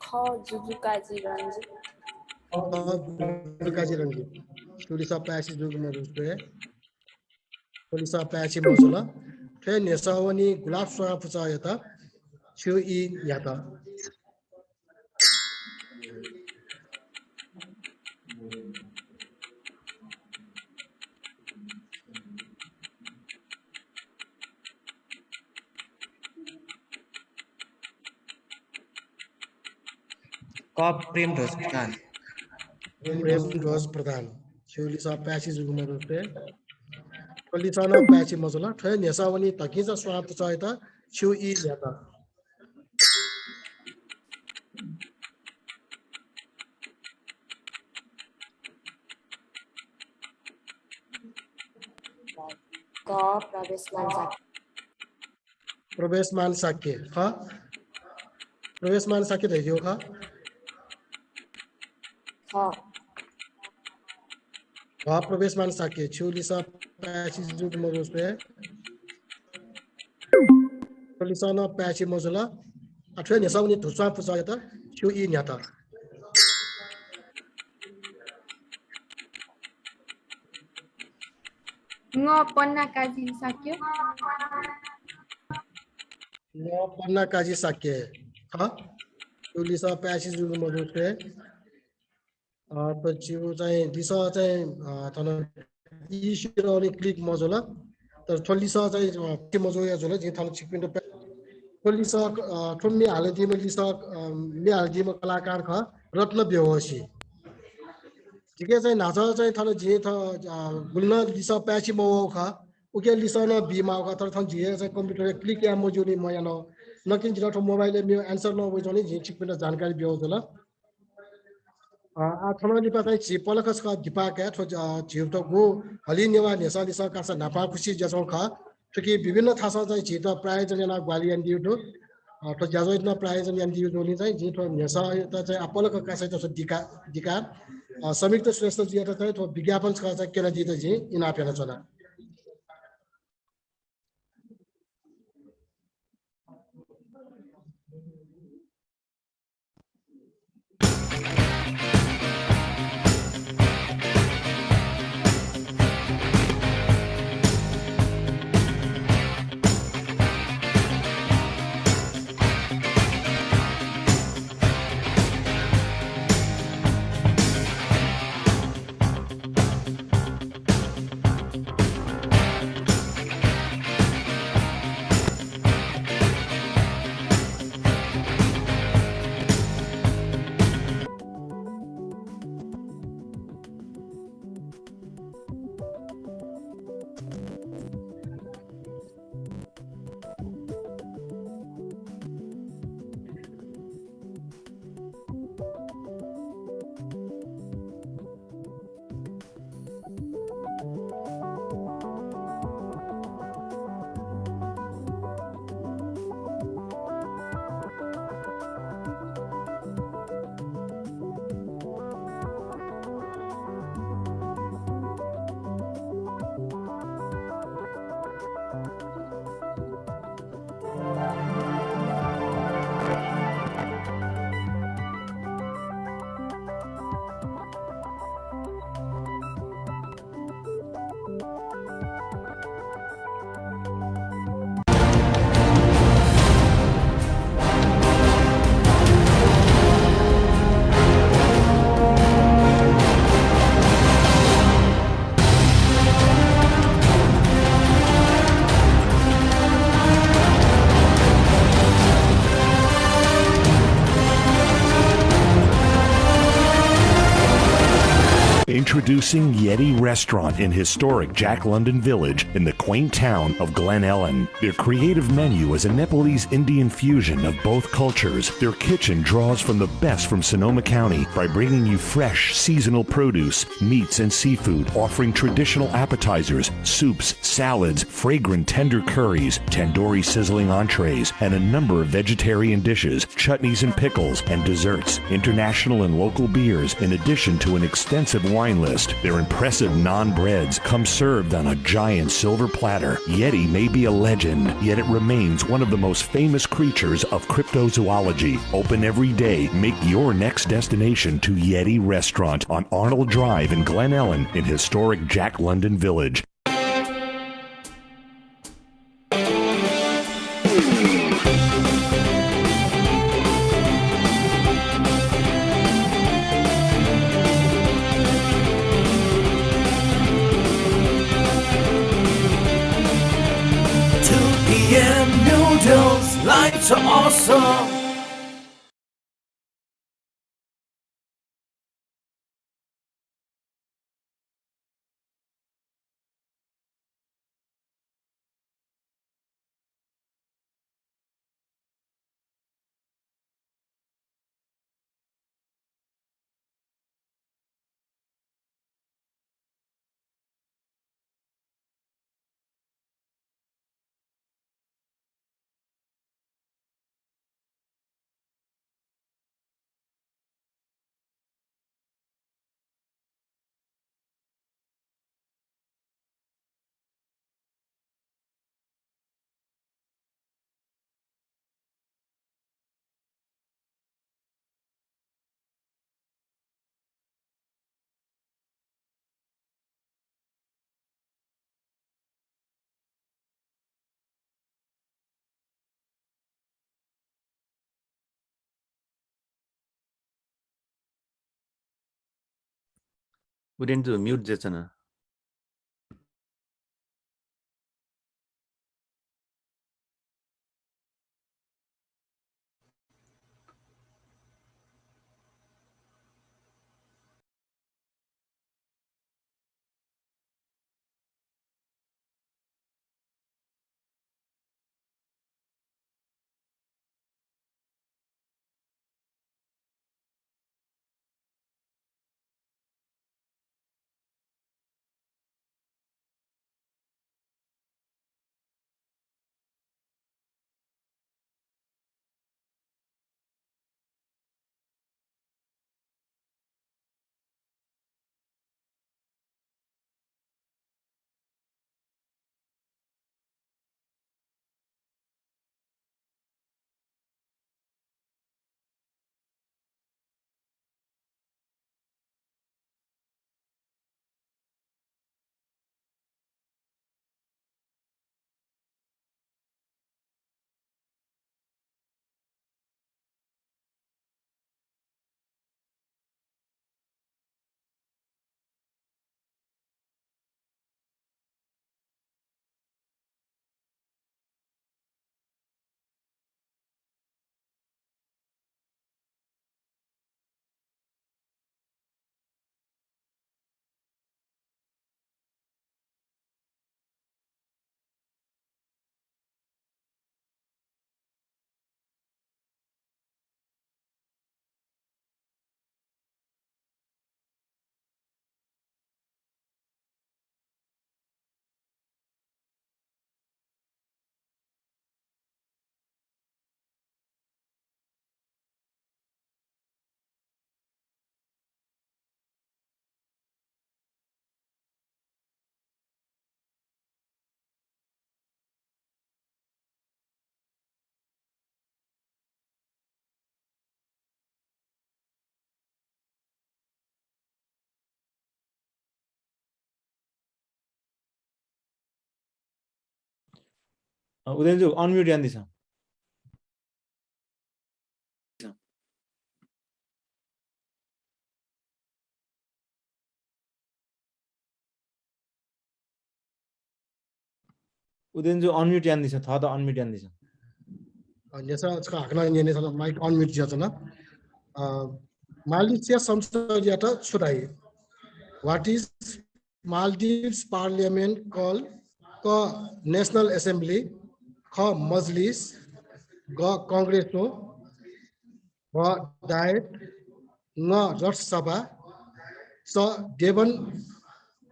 [SPEAKER 8] ख जुजुकाजी रंजी
[SPEAKER 2] जुकाजी रंगी तुलिसा पैसी जुगम रुपे तुलिसा पैसी मजुला थे नेसावनी गुलाब सुवापुचा यता चिउई न्याता
[SPEAKER 5] क प्रेम ध्वज प्रधान
[SPEAKER 2] प्रेम ध्वज प्रधान चिउलिसा पैसी जुगम रुपे तुलिसा न पैसी मजुला थे नेसावनी तकिजा सुवापुचा यता चिउई न्याता
[SPEAKER 8] क प्रवेशमान साकी
[SPEAKER 2] प्रवेशमान साक्य ख प्रवेशमान साक्य देखियो ख
[SPEAKER 8] ख
[SPEAKER 2] प्रवेशमान साक्य चिउलिसा पैसी जुगम रुपे तुलिसा न पैसी मजुला अठवे नेसावनी तुसा पुचा यता चिउई न्याता
[SPEAKER 9] Ngo ponna kaji sakyo.
[SPEAKER 2] न पन्ना काजी साक्य ख तुलिसा पैसी जुगम रुपे तो चिउ चाहिँ दिशा चाहिँ तन इशिरोनी क्लिक मजुला तर थोलिसा चाहिँ के मजुया जुल जे थाल छिपिन थोलिसा थुन्नी हालदी लिसा ने हालदी कलाकार ख रत्न बेहोसी ठिकै चाहिँ नाच चाहिँ थाल जे थ गुल्न लिसा पैसी मो ख उके लिसा न बीमा ख तर थन जे चाहिँ कम्प्युटर क्लिक या मजुनी मयानो नकिन जिरा ठ मोबाइल मे आन्सर न वजनी जे छिपिन जानकारी बेहो जुल आ थन लिपा चाहिँ छि पलकस ख दिपा के थो जिउ त गो हलि नेवा नेसा लिसा कासा नापा खुशी जसो ख ठिकै विभिन्न थासा चाहिँ छि त प्रायोजन ना ग्वालियन दिउ तो जाजोइत न प्रायोजन यान दिउ जोनी चाहिँ जे थो नेसा त चाहिँ अपलक कासा त दिका दिका संयुक्त श्रेष्ठ जी त चाहिँ थो विज्ञापन छ चाहिँ केना दित जी इना पेना चला
[SPEAKER 10] Introducing Yeti Restaurant in historic Jack London Village in the quaint town of Glen Ellen. Their creative menu is a Nepalese Indian fusion of both cultures. Their kitchen draws from the best from Sonoma County by bringing you fresh, seasonal produce, meats, and seafood, offering traditional appetizers, soups, salads, fragrant tender curries, tandoori sizzling entrees, and a number of vegetarian dishes, chutneys and pickles, and desserts, international and local beers, in addition to an extensive wine list. Their impressive naan breads come served on a giant silver platter. Yeti may be a legend, yet it remains one of the most famous creatures of cryptozoology. Open every day. Make your next destination to Yeti Restaurant on Arnold Drive in Glen Ellen in historic Jack London Village.
[SPEAKER 7] Noodles, lights are awesome.
[SPEAKER 11] We didn't do mute Jason.
[SPEAKER 12] उदयनज्यू unmute यान दिस उदयनज्यू unmute यान दिस था त unmute यान दिस
[SPEAKER 2] नेसा ska hakna nie nesa mic on mute jatana Malaysia samsariata chudai
[SPEAKER 4] What is Maldives Parliament called? Ka National Assembly, Kha Majlis, Ga Congress, Ba Diet, Nga Raj Sabha, Sa Devan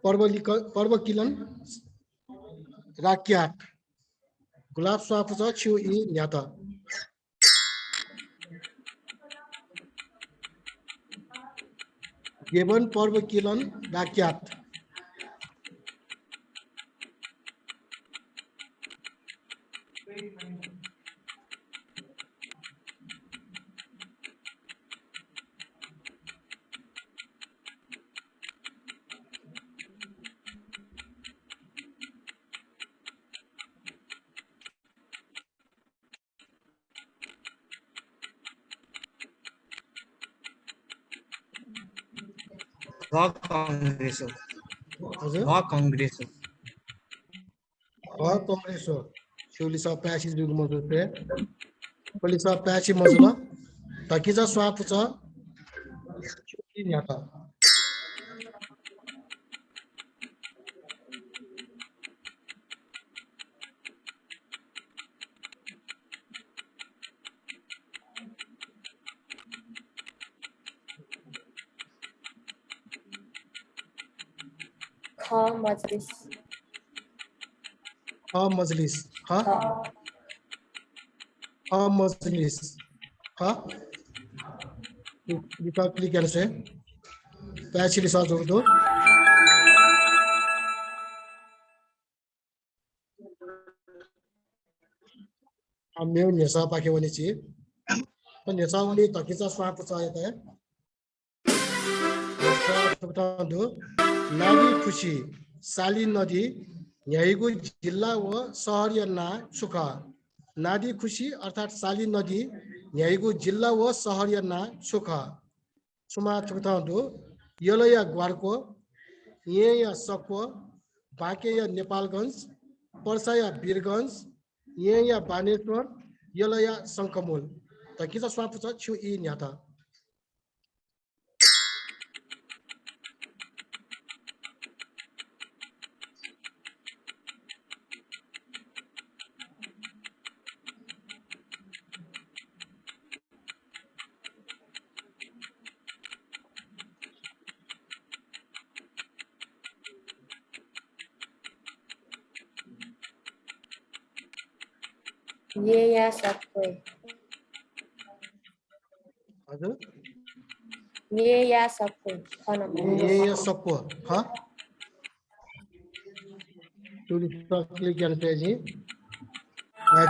[SPEAKER 4] Parvakilan, Rakyat. Gulab Swapuza Chu E Nyata. Devan Parvakilan, Rakyat.
[SPEAKER 5] Rock Congress.
[SPEAKER 4] हजुर
[SPEAKER 5] Rock Congress.
[SPEAKER 4] Congress Chulisa Pashi Dugmoto Polisa Pachi Mozula Takiza Swapuza Nyata.
[SPEAKER 8] Kha Majlis.
[SPEAKER 4] Kha Majlis. Kha Majlis. Kha. You can click and say. Pachi Lisa Jodo. Ameu Nesa Pakewanichi. When Nesa only Takiza Swapuza. Nadi Kushi, Sali Nadi, Yahigu Jilla wa Sahariana Shuka. Nadi Kushi, Arthat Sali Nadi, Yahigu Jilla wa Sahariana Shuka. Suma Chutando, Yolaya Guarco, Yeya Sokwa, Bakeya Nepalgans, Persaya Birgans, Yeya Baneswar, Yolaya Sankamul. Takiza Swapuza Chu E Nyata.
[SPEAKER 8] Yeya Sakwe.
[SPEAKER 4] हजुर
[SPEAKER 8] Yeya Sakwe.
[SPEAKER 4] Yeya Sakwe. Huh? Tulisa click and page.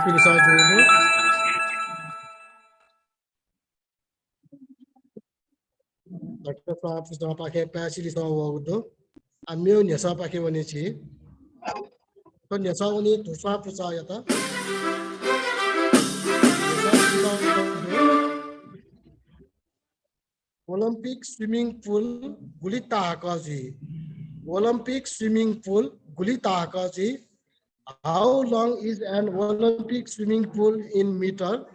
[SPEAKER 4] Tulisa Jodo. Doctor Papa pakai page Lisa Wodo. Ameu Nesa pakai wanichi. Kon Nesa wani Tusa Pusa yata. Olympic swimming pool Gulita Akazi. Olympic swimming pool Gulita Akazi. How long is an Olympic swimming pool in meter?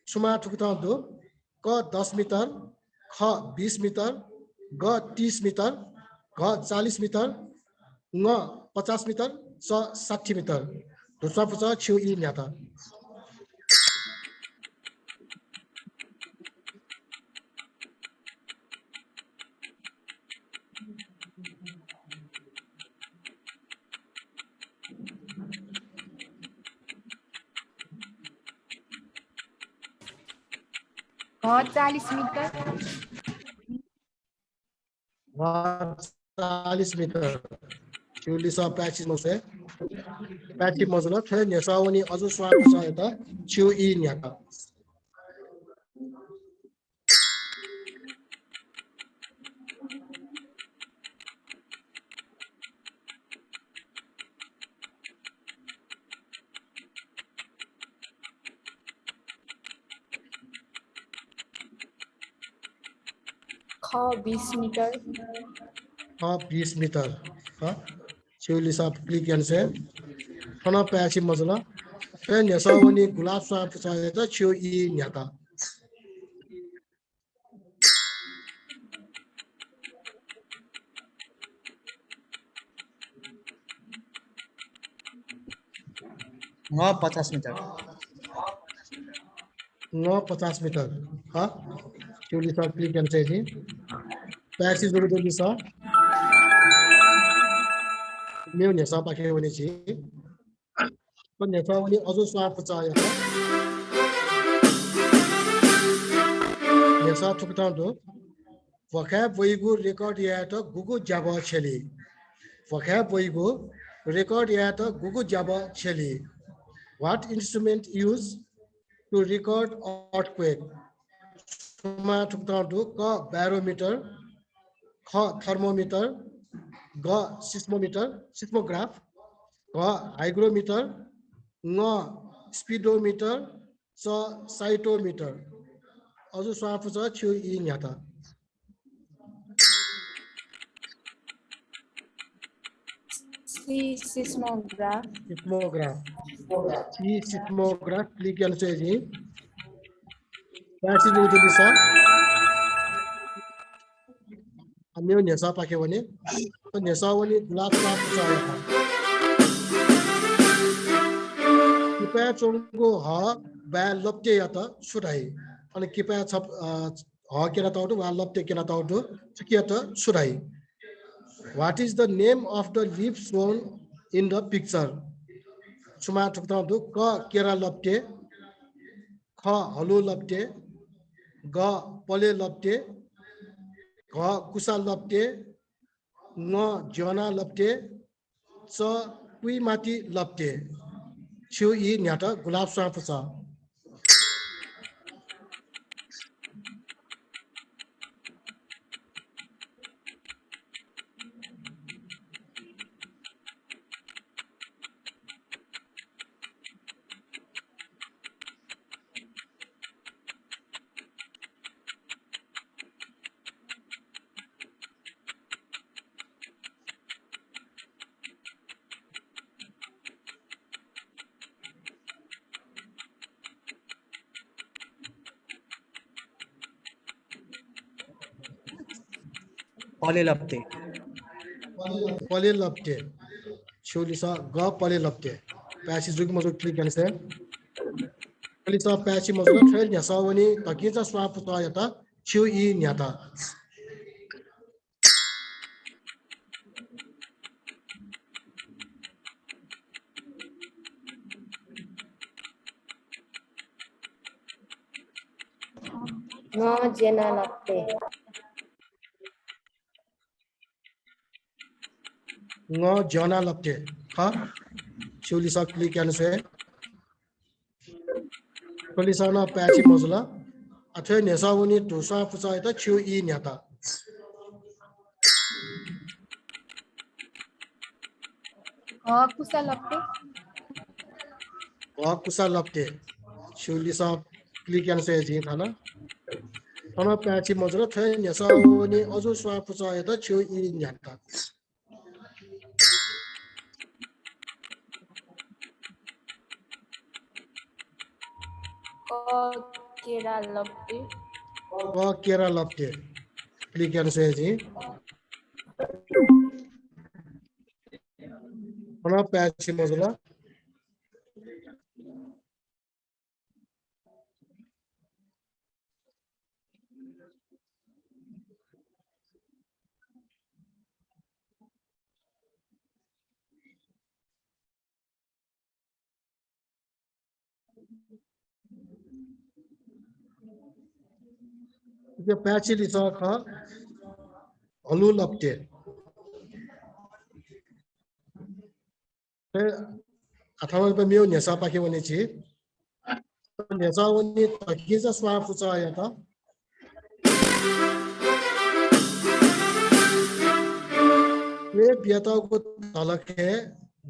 [SPEAKER 4] Suma Tukutando. Ka 10 meter, Kha 20 meter, Ga 30 meter, Ga 40 meter, Nga 50 meter, Sa 60 meter. Tusa Pusa Chu E Nyata.
[SPEAKER 9] Kha 40 meter.
[SPEAKER 4] 40 meter. Chulisa Pachi Mose. Pachi Mozula, Nesawani, Azu Swapsa, Chu E Nyaka.
[SPEAKER 8] Kha 20 meter.
[SPEAKER 4] Kha 20 meter. Chulisa click and say. Hana Pachi Mozula. Nesawani, Gulab Swapsa, Chu E Nyaka.
[SPEAKER 5] न 50 metre
[SPEAKER 2] 50 metre हाँ शिवली साहब click can say जी पैसी जोड़ दो लिसा new NASA पाके वने जी तो NASA वने अजो swap चाया था नेसा चुकता दो वक़ैब वहीगु रिकॉर्ड या तो गुगु जाबा चली वक़ैब वहीगु record yata gugu jaba cheli. What instrument used to record earthquake? Suma tukta do ka barometer, ka thermometer, ga seismograph, ka hygrometer, nga speedometer, sa cytometer. Azu swapu sa chu I nyata.
[SPEAKER 8] Seismograph.
[SPEAKER 2] Seismograph. Click on say G. That's it. Itu bisa. Kami nyasa pakai wani. Nyasa wani glass percaya. Kita cunggu ha bal lopte yata surai. Ane kita sab ha kena tahu tu bal lopte kena tahu tu sekiata surai. What is the name of the leaf shown in the picture? Suma tukta do ka kera lapte, kha halu lapte, ga pale lapte, ga kusa lapte, nga jana lapte, sa kui mati lapte. Chu I nyata gulab swapasa.
[SPEAKER 5] Polylopte.
[SPEAKER 2] Polylopte. Shulisa ga polylopte. Pashi zug mazu click on say. Polisa pashi mazu trail nyasa wani takisa swap ta yata chu I nyata.
[SPEAKER 8] Nga jena lapte.
[SPEAKER 2] Nga jana lapte. Ha? Shulisa click on say. Polisa na pashi mazula. Athe nyasa wani tu swap ta yata chu I nyata.
[SPEAKER 9] Kusa lapte.
[SPEAKER 2] Kusa lapte. Shulisa click on say जी था ना हमारा patchy मजरा the nyasa wani azu swap ta yata chu I nyata.
[SPEAKER 8] Kera lapte.
[SPEAKER 2] Kera lapte. Click on say जी हमारा patchy मजरा ये patchy लिसा खा अलू लपटे अथवा pay मियो NASA पाके वने ची नेसा वने तकीजा स्वाप चाया था ये बियता को तलक है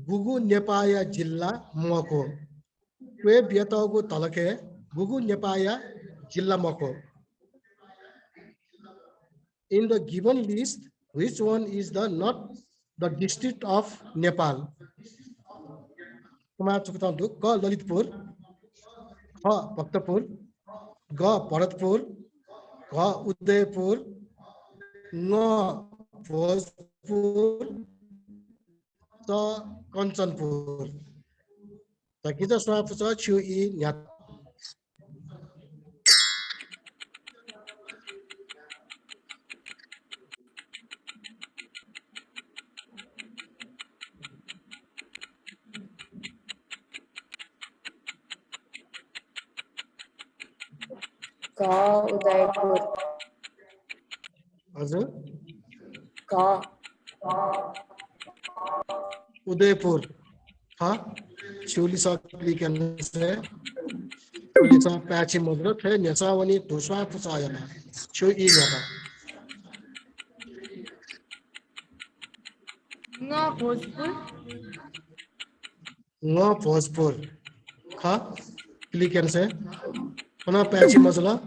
[SPEAKER 2] गुगु नेपाया जिल्ला मको ये बियता को तलक है गुगु नेपाया जिल्ला मको. In the given list, which one is the not the district of Nepal? Kuma chukta do ka Lalitpur, kha Bhaktapur, ga Bharatpur, ga Udaipur, nga Bhojpur, sa Kanchanpur. Takita swa pusa chu I nyat.
[SPEAKER 8] Ka Udaipur.
[SPEAKER 2] Hazur.
[SPEAKER 8] Ka
[SPEAKER 2] Udaipur. Ha? Chuli sa klikan se. Chuli sa pachi modro. Fe nyasa wani duswa pusa yana. Chu I nyata.
[SPEAKER 9] Nga Bhojpur.
[SPEAKER 2] Nga Bhojpur. Ha? Klikan se. Hana pachi mazla.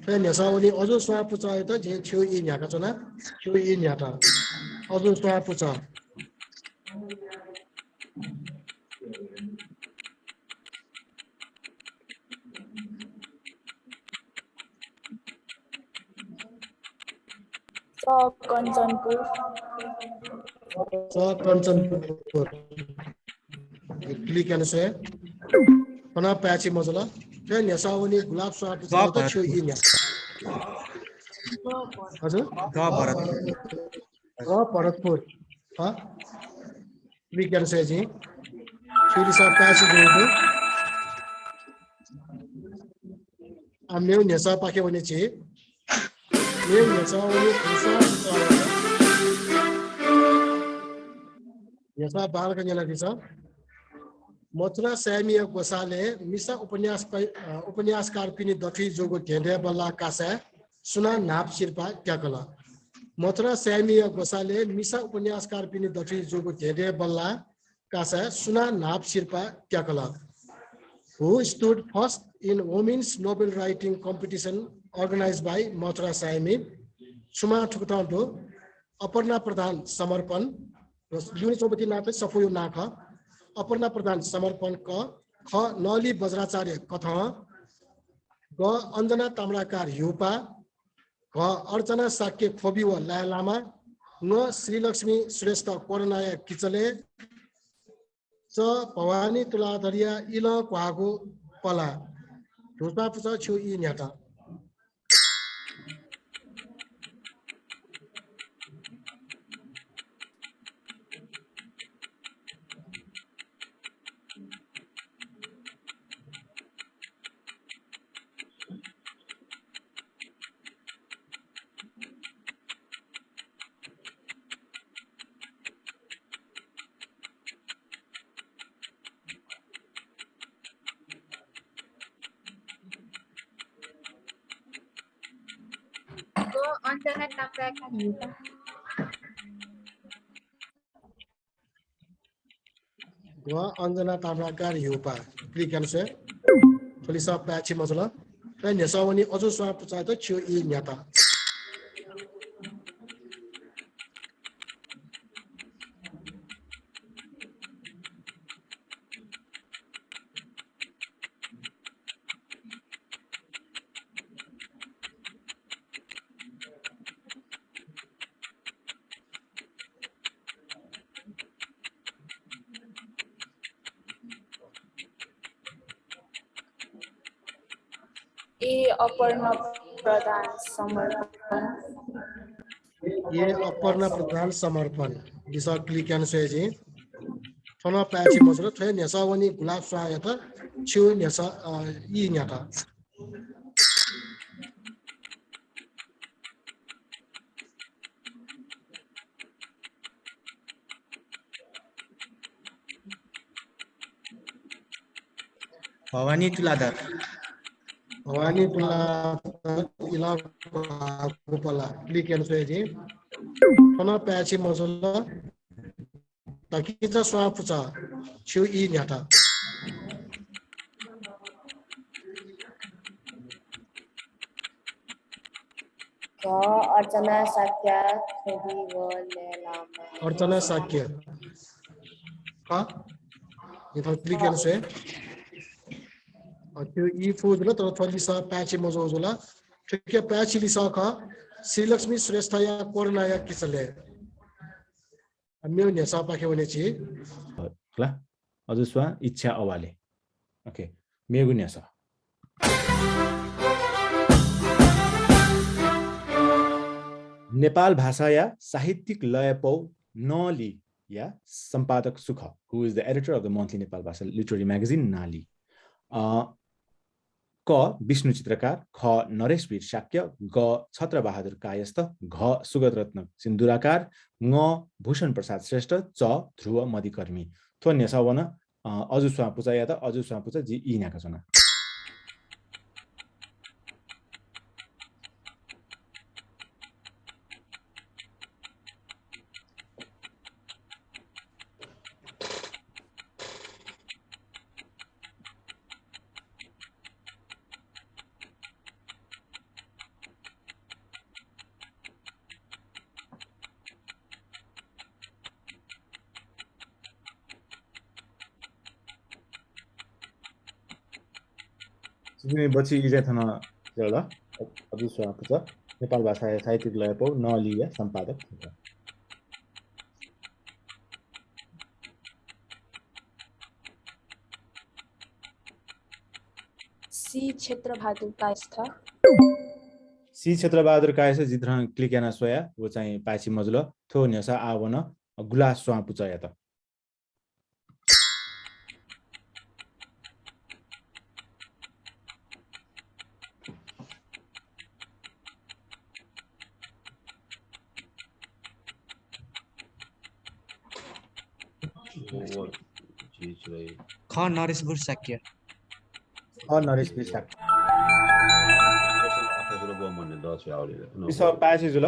[SPEAKER 2] Fe nyasa wani ozo swa pusa yata. Je chu I nyaka chona. Chu I nyata. Ozo swa pusa.
[SPEAKER 8] Sa Kanchanpur.
[SPEAKER 2] Sa Kanchanpur. Klikan se. Hana pachi mazla. Fe nyasa wani gulab swa pusa yata. Chu I nyaka. Hazur?
[SPEAKER 5] Ga Bharatpur.
[SPEAKER 2] Ga Bharatpur. Ha? We can say ji. Chuli sa pachi jodo. Ameu nyasa pake wani chi. Meu nyasa wani kusa nyasa bahal ka nyala disa. Motra Saimiya Gosale misa उपन्यासकार पिनी दफी जोगो ढेंडे बल्ला कासा सुना नाप शिरपा ट्याकला मोत्रा सैमिया गोसाले मिसा उपन्यासकार पिनी दफी जोगो ढेंडे बल्ला कासा सुना नाप Sherpa ट्याकला who stood first in women's novel writing competition organized by Motra Saimi Suma Thuktanto Aparna Pradhan Samarpan Unit Sobati Nata Safuyo Naka Aparna Pradhan Samarpan Ka Kha Nali Bajracharya Katha Ga Anjana Tamrakar Yupa Ga Archana Sakya Khobiwa Lama Nga Sri Lakshmi Shrestha Koranaya Kichale Sa Pawani Tuladariya Ila Kwago Pala Ruspa Pusa Chu I Nyata
[SPEAKER 9] Anjana Tamrakar Yupa.
[SPEAKER 2] Ga Anjana Tamrakar Yupa Click and say Police of Pachi Masala and Yasawani also swap to Chu I Nyata
[SPEAKER 8] E Aparna Pradhan Samarpan.
[SPEAKER 2] Ye Aparna Pradhan Samarpan. This are click and say ji. Thona Pachi Masala Train Yasawani Gulab Swayata Chu Yasa I Nyata
[SPEAKER 5] Bhavani Tuladar.
[SPEAKER 2] Bhavani Tuladar Ila Gopala Click and say ji. Thona Pachi Masala Takita Swapucha Chu I Nyata
[SPEAKER 8] Ga Archana Sakya Khobiwa Lama.
[SPEAKER 2] Archana Sakya Ha? If I click and say I food la to Lisa Pachi Mozola take a Pachi Lisa ka Sri Lakshmi Shrestha Koranaya Kisale Amil Nyasa Pake Wanichi
[SPEAKER 12] Kla Aduswa Icha Awale okay मेगुन्यास नेपाल भाषा या साहित्यिक लय पौ नली या सम्पादक सुख who is the editor of the monthly Nepal Bhasa literary magazine नाली क विष्णु चित्रकार ख नरेशवीर शाक्य ग छत्रबहादुर कायस्थ घ सुगत रत्न सिन्दुराकार ङ भूषण प्रसाद श्रेष्ठ च ध्रुव मधिकर्मी थोन्य सवन अजु स्वापुचा या त अजु स्वापुचा जी इनाका छन् बच्ची इजे थन जला अजु स्वापुचा नेपाल भाषा या साहित्यिक लय पौ नली या सम्पादक
[SPEAKER 8] सी क्षेत्रबहादुर कायस्थ
[SPEAKER 12] सी क्षेत्रबहादुर कायस्थ जित्रन क्लिक्याना सोया वो चाहिँ पाछि मजुल थो न्यसा आवन गुला स्वापुचा या त
[SPEAKER 5] ख नरेशवीर शाक्य
[SPEAKER 12] नरेशवीर शाक्य
[SPEAKER 1] Bisa
[SPEAKER 12] इस पाछि जुल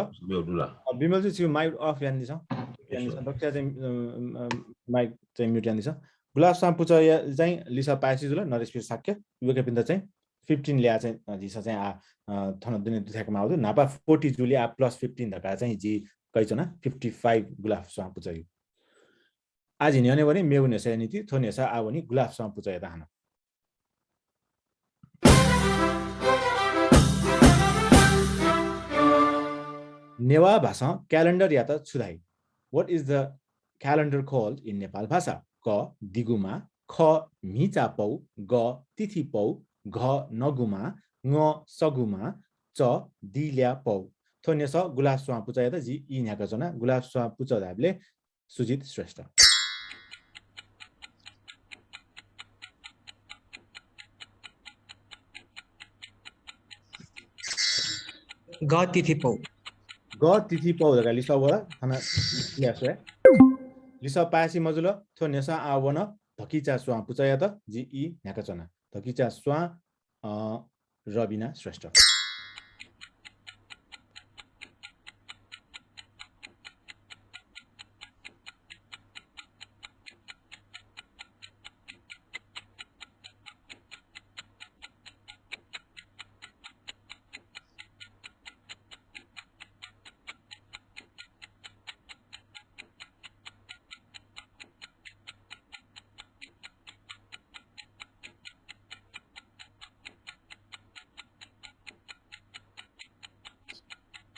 [SPEAKER 12] बिमल चाहिँ छिउ माइक अफ यान्दी छ दक्षा चाहिँ माइक चाहिँ म्युट यान्दी छ गुलाब साम्पुचा चाहिँ लिसा पाछि जुल नरेशवीर शाक्य युके पिन्द चाहिँ 15 ल्या चाहिँ जिसा चाहिँ आ थन दिने दुथाकमा आउँदो नापा 40 जुली आ प्लस 15 धका चाहिँ जी कैचना 55 गुलाब साम्पुचा यु आज हिँड्ने भने मेगुनेसा नीति थोनेसा आवनी गुलाब साम्पुचा यता हान नेवा भाषा क्यालेन्डर या त छुदाई what is the calendar called in Nepal Bhasa क दिगुमा ख मिचा पौ ग तिथि पौ घ नगुमा ङ सगुमा च दिल्या पौ थोनेस गुलाब स्वापुचा या त जी इ न्याका जना गुलाब स्वापुचा धाबले सुजित श्रेष्ठ
[SPEAKER 5] ग तिथि पौ
[SPEAKER 12] धका लिसा वरा थाना लियासो लिसा पासी मजुल थोनेसा आवन धकिचा स्वा पुचाया त जी इ न्याका चना धकिचा स्वा रबिना श्रेष्ठ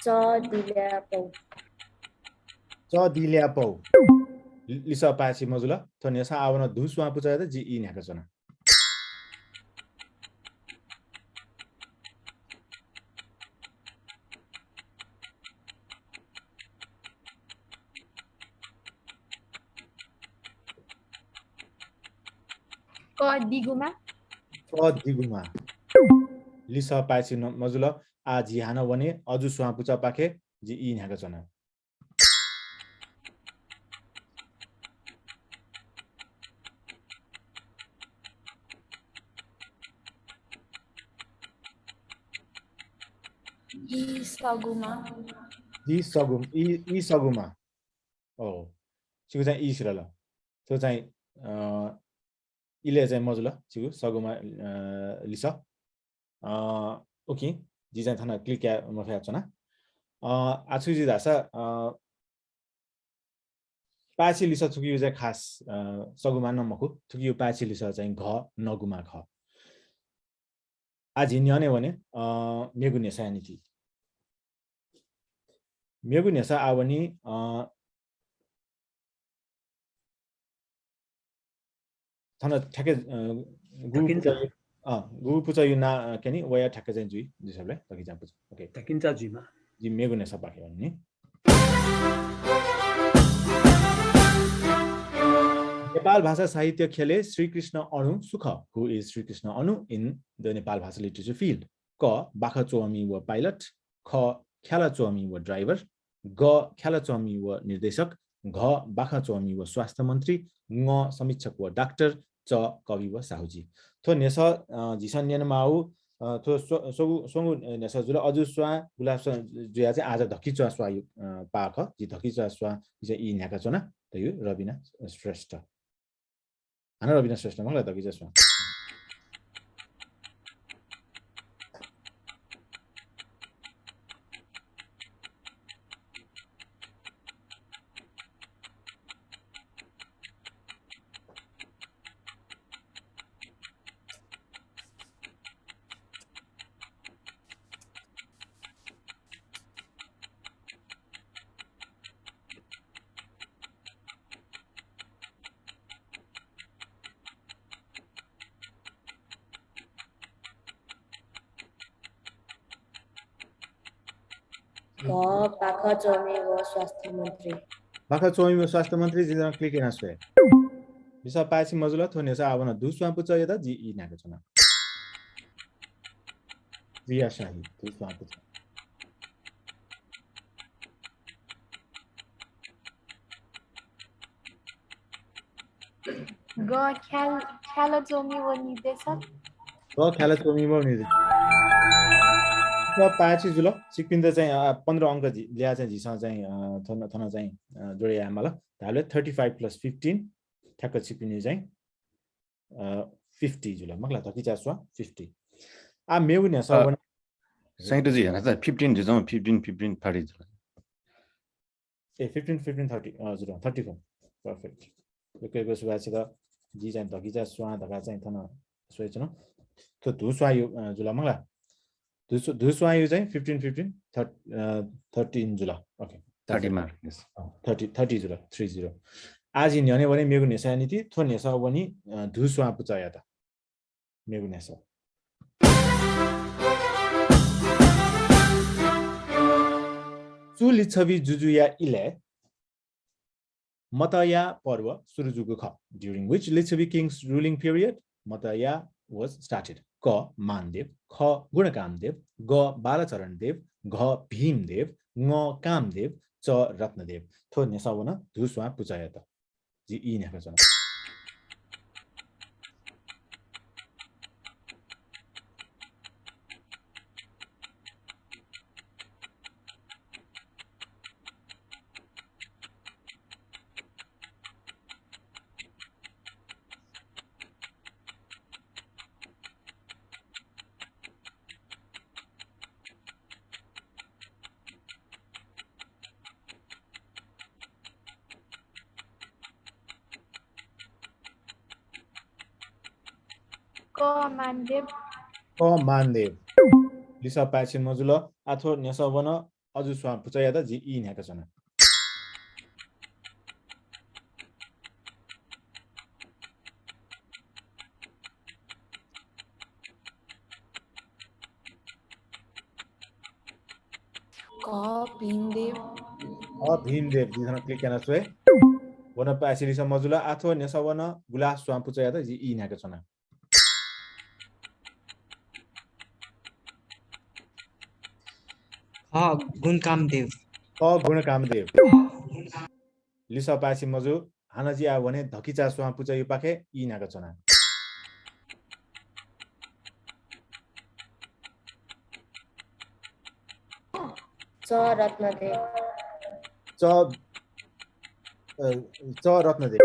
[SPEAKER 12] च दिल्या पौ लिसा पासी मजुल थोनेसा आवन धुस्वा पुचाया त जी इ न्याका चना दिगुमा लिसा पासी मजुल आ जिहान वने अजु स्वापुचा पाखे जी इ न्याका चना इ सगुमा ओ छिगु चाहिँ इ सिरल त्यो चाहिँ इले चाहिँ मजुल छिगु सगुमा लिस ओके जी चाहिँ थाना क्लिक या मफया चना आछु जी दासा पाछि लिस छुकियो चाहिँ खास सगुमा नमखु छुकियो पाछि लिस चाहिँ घ नगुमा ख आज हिन्याने भने मेगुनेसा नीति मेगुनेसा आवनी थाना ठ्याक्कै गु पुचा यु ना केनी वया ठ्याक्क चाहिँ जुई सबले तकिचा पुचा ओके
[SPEAKER 3] तकिन्छ जुइमा
[SPEAKER 12] जी मेगु नेसा पाके भन्ने नेपाल भाषा साहित्य खेले श्रीकृष्ण अणु सुख हु इज श्रीकृष्ण अणु इन द नेपाल भाषा लिटरेचर फिल्ड क बाखा चोमी व पाइलट ख ख्याला चोमी व ड्राइभर ग ख्याला चोमी व निर्देशक घ बाखा चोमी व स्वास्थ्य मन्त्री ङ समीक्षक व डाक्टर च कवि व साहुजी थो नेस झिसन नेनमाउ थो सोंगु नेस जुल अजु स्वा गुलाब जुया चाहिँ आज धकी च स्वा पाख जि धकी च स्वा चाहिँ इ न्याका चना त यो रबिना श्रेष्ठ हैन रबिना श्रेष्ठ मलाई धकी च स्वा
[SPEAKER 9] बाखा चोमी व स्वास्थ्य मन्त्री
[SPEAKER 12] बाखा चोमी व स्वास्थ्य मन्त्री जिजना क्लिक हेर्न स्वे बिसा पाछि मजुला थोने सा आवन दुस्वा पुच यता जी इ नाको छना जिया शाही दुस्वा पुच
[SPEAKER 9] ग ख्याला चोमी व निर्देशक
[SPEAKER 12] ग ख्याला चोमी व निर्देशक पाछि जुल सिक्किम त चाहिँ 15 अंक ल्या चाहिँ झिसा चाहिँ थन चाहिँ जोडे आमाल धाले 35 + 15 ठ्याक्क सिक्किम चाहिँ 50 जुल मगला धकी चासवा 50 आ मेउ ने सब
[SPEAKER 11] साइड जी हैन त 15 जम 15 फाडी जुल
[SPEAKER 12] ए 15 30 हजुर 34 पर्फेक्ट एकै सुवाछि त जी चाहिँ धकी चासवा धका चाहिँ थन सोइछ न त धुसवा यो जुल मगला धुसवा यो चाहिँ 15 13 जुल ओके
[SPEAKER 11] 30 मार्क यस
[SPEAKER 12] 30 जुल 30 आज न्याने भने मेगु नेसा नीति थो नेसा पनि धुसवा पुचाया त मेगु नेसा सुलि छवि जुजुया इले मतया पर्व सुरुजुगु ख during which Lichavi king's ruling period मतया was started क मानदेव ख गुणकामदेव ग बालचरणदेव घ भीमदेव ङ कामदेव च रत्नदेव थो नेसावन धुसवा पुचायत जी इ नेका छन्
[SPEAKER 9] क
[SPEAKER 12] मानदेव लिसा पाछि मजुल आथो नेसवन अजु स्वा पुचाया त जी इ नेका छन् भीमदेव जिना क्लिक गर्न सोए वन पाछि लिसा मजुल आथो नेसवन गुलाब स्वा पुचाया त जी इ नेका छन्
[SPEAKER 5] गुणकामदेव
[SPEAKER 12] गुणकामदेव लिसा पाछि मजु हानाजी आ भने धकिचा स्वा पुचा यु पाखे इ नाका छना
[SPEAKER 9] च रत्नदेव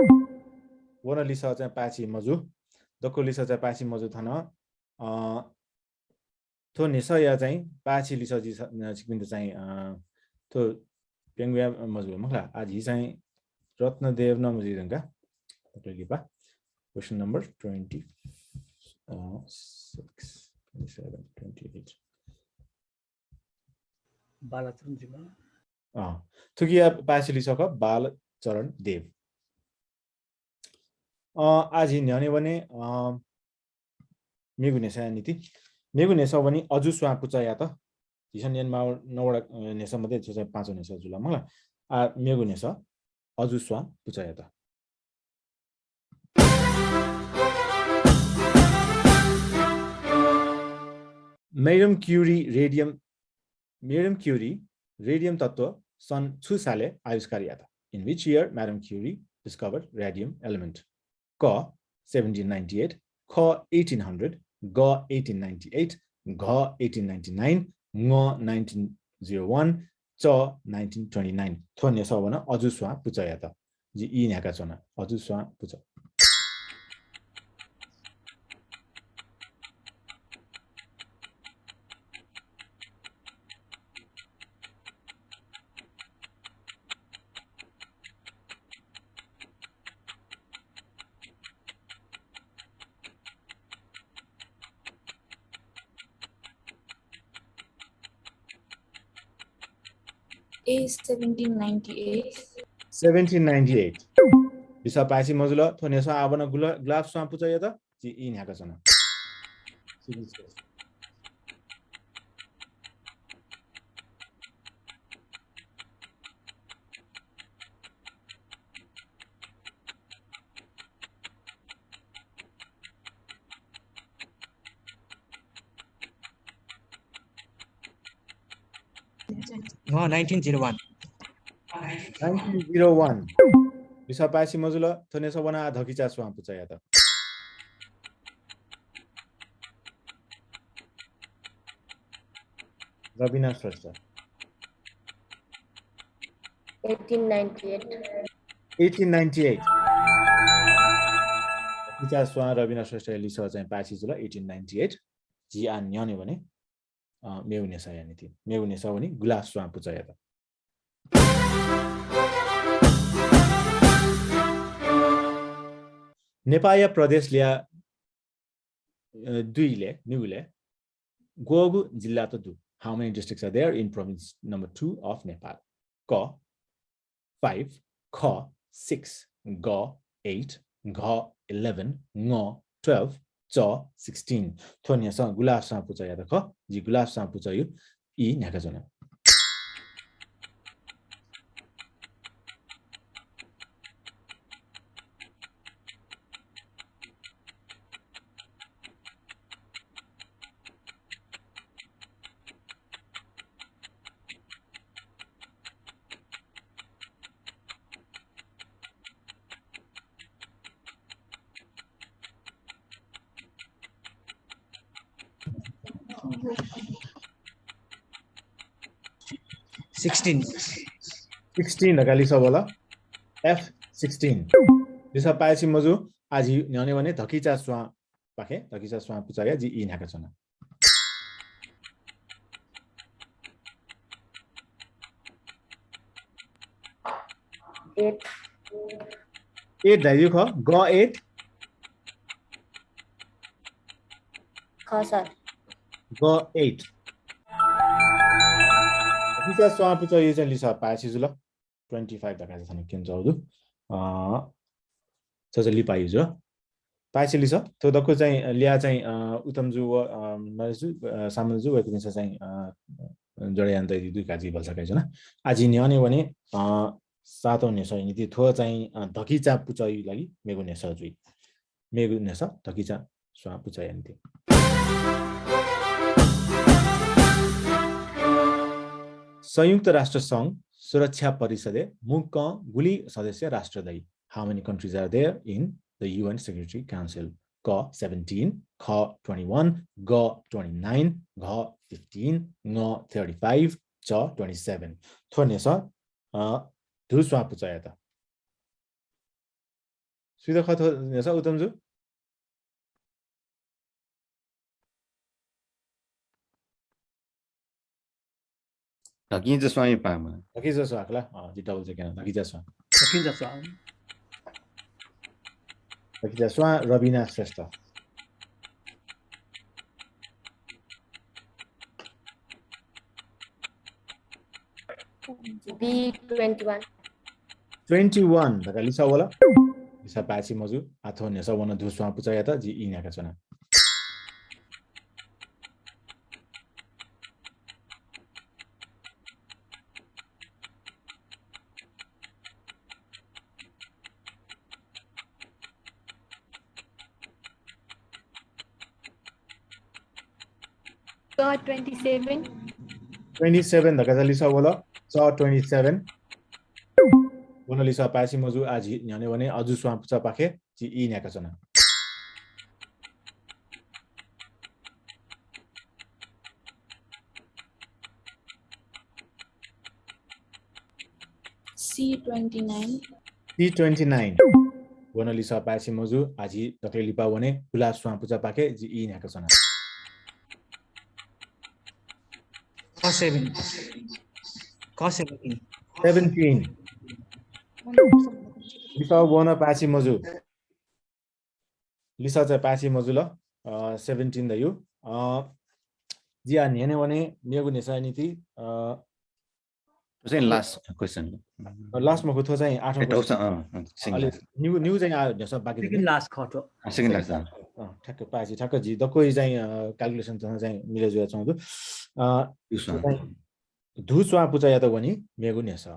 [SPEAKER 12] वन लिसा चाहिँ पाछि मजु दको लिसा चाहिँ पाछि मजु थन थो नेसा या चाहिँ पाछि लिसा जी सिक्किम चाहिँ थो पेंगुया मजु मखला आज ही चाहिँ रत्नदेव न मजु दंगा लिपा क्वेशन नंबर 26 27 28
[SPEAKER 3] बालचरण जीमा
[SPEAKER 12] थुकिया पाछि लिसक बालचरण देव आज ही न्याने भने मेगुनेसा नीति मेगुनेसा भने अजु स्वा पुचा या त जिसन मा नवडा नेसा मध्ये छ चाहिँ पाँचौं नेसा जुला मलाई मेगुनेसा अजु स्वा पुचा या त Madam Curie radium तत्व सन् 6 साले आविष्कार किया था in which year Madam Curie discovered radium element क 1798 ख 1800 ग 1898 घ 1899 ङ 1901 च 1929 थोने सबना अजुस्वा पुचया त जी यी न्याका छना अजुस्वा पुच
[SPEAKER 8] A 1798
[SPEAKER 12] 1798 bisa paisi mozulo thone so abana glove swa pucha ya ta ji in haka chana
[SPEAKER 5] No, 1901.
[SPEAKER 12] 1901 bisa paisi mozulo thone so bana धकिचा swa pucha ya ta Rabina Shrestha
[SPEAKER 9] 1898
[SPEAKER 12] धकिचा swa Rabina Shrestha लिस चाहिँ पासी जुल 1898 जी आ न्याने भने मेउनेसा यानि थिए मेउनेसा भने गुलाब स्वा पुचा या त नेपाल प्रदेश लिया दुईले न्युले गोगु जिल्ला त दु how many districts are there in province number 2 of Nepal क 5 ख 6 ग 8 घ 11 ङ 12 च 16 थोनिया स गुलाब सा पुचा या त ख जी गुलाब सा पुचा यो ई न्याका जना लगाली सबला F16 दिसा पाएसी मजु आज न्याने भने धकिचा स्वा पाखे धकिचा स्वा पुचाया जी इ न्याका छना 8 दाइजु ख ग 8
[SPEAKER 9] ख सर
[SPEAKER 12] ग 8 धकिचा स्वा पुचा यो चाहिँ लिसा पाएसी जुल 25 दका छन किन जाउदु चचली पाइजु पाएसी लिसा त्यो दको चाहिँ लिया चाहिँ उत्तमजु व नरेशजु सामलजु व किन चाहिँ जडयान दै दुई काजी बल्छ काइ छन आज न्याने भने सातौं नेसा नीति थो चाहिँ धकिचा पुचाइ लागि मेगु नेसा जुइ मेगु नेसा धकिचा स्वा पुचाइ नीति संयुक्त राष्ट्र संघ सुरक्षा परिषद मुख गुली सदस्य राष्ट्र दै how many countries are there in the UN Security Council क 17 ख 21 ग 29 घ 15 ङ 35 च 27 थो नेसा धुस्वा पुचाया त सुइदा खत नेसा उत्तमजु
[SPEAKER 11] धकिचा स्वा इ पामा
[SPEAKER 12] धकिचा स्वा खला जी डबल चेक गर्न धकिचा स्वा रबिना श्रेष्ठ
[SPEAKER 9] B21
[SPEAKER 12] धका लिसा होला लिसा पासी मजु आथो नेसा वन धुस्वा पुचाया त जी इ न्याका छना
[SPEAKER 8] 27.
[SPEAKER 12] 27 धका लिसा बोल च 27 बोन लिसा पासी मजु आजि न्याने भने अजु स्वा पुचा पाखे जि इ न्याका छन
[SPEAKER 8] C29.
[SPEAKER 12] C29 बोन लिसा पासी मजु आजि दक्ले लिपा भने गुला स्वा पुचा पाखे जि इ न्याका छन
[SPEAKER 5] K7.
[SPEAKER 12] 17 लिसा बोन पासी मजु लिसा चाहिँ पासी मजु ल 17 दयु जिया न्याने भने नेगु नेसा नीति
[SPEAKER 11] चाहिँ लास्ट क्वेशन
[SPEAKER 12] लास्टमा को थो चाहिँ 8 न्यू न्यू चाहिँ आयो जस बाकी
[SPEAKER 5] Second last खटो
[SPEAKER 11] सेकेन्ड लास्ट
[SPEAKER 12] ठ्याक्क पाएपछि ठ्याक्क जि दक्कै चाहिँ क्याल्कुलेसन चाहिँ मिले जुया छौं धु स्वा पुचा या त भनी मेगु नेसा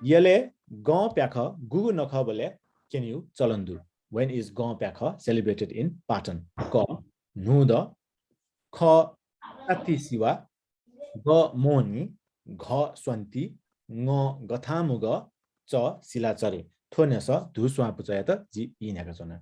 [SPEAKER 12] यले ग प्याख गुगु नख बले can you चलन्दु when is ग प्याख celebrated in Patan क नु द ख अति शिवा ग मोनी घ स्वन्ती ङ गथामुग च शिलाचरे थोनेस धु स्वा पुचा या त जि इ न्याका छन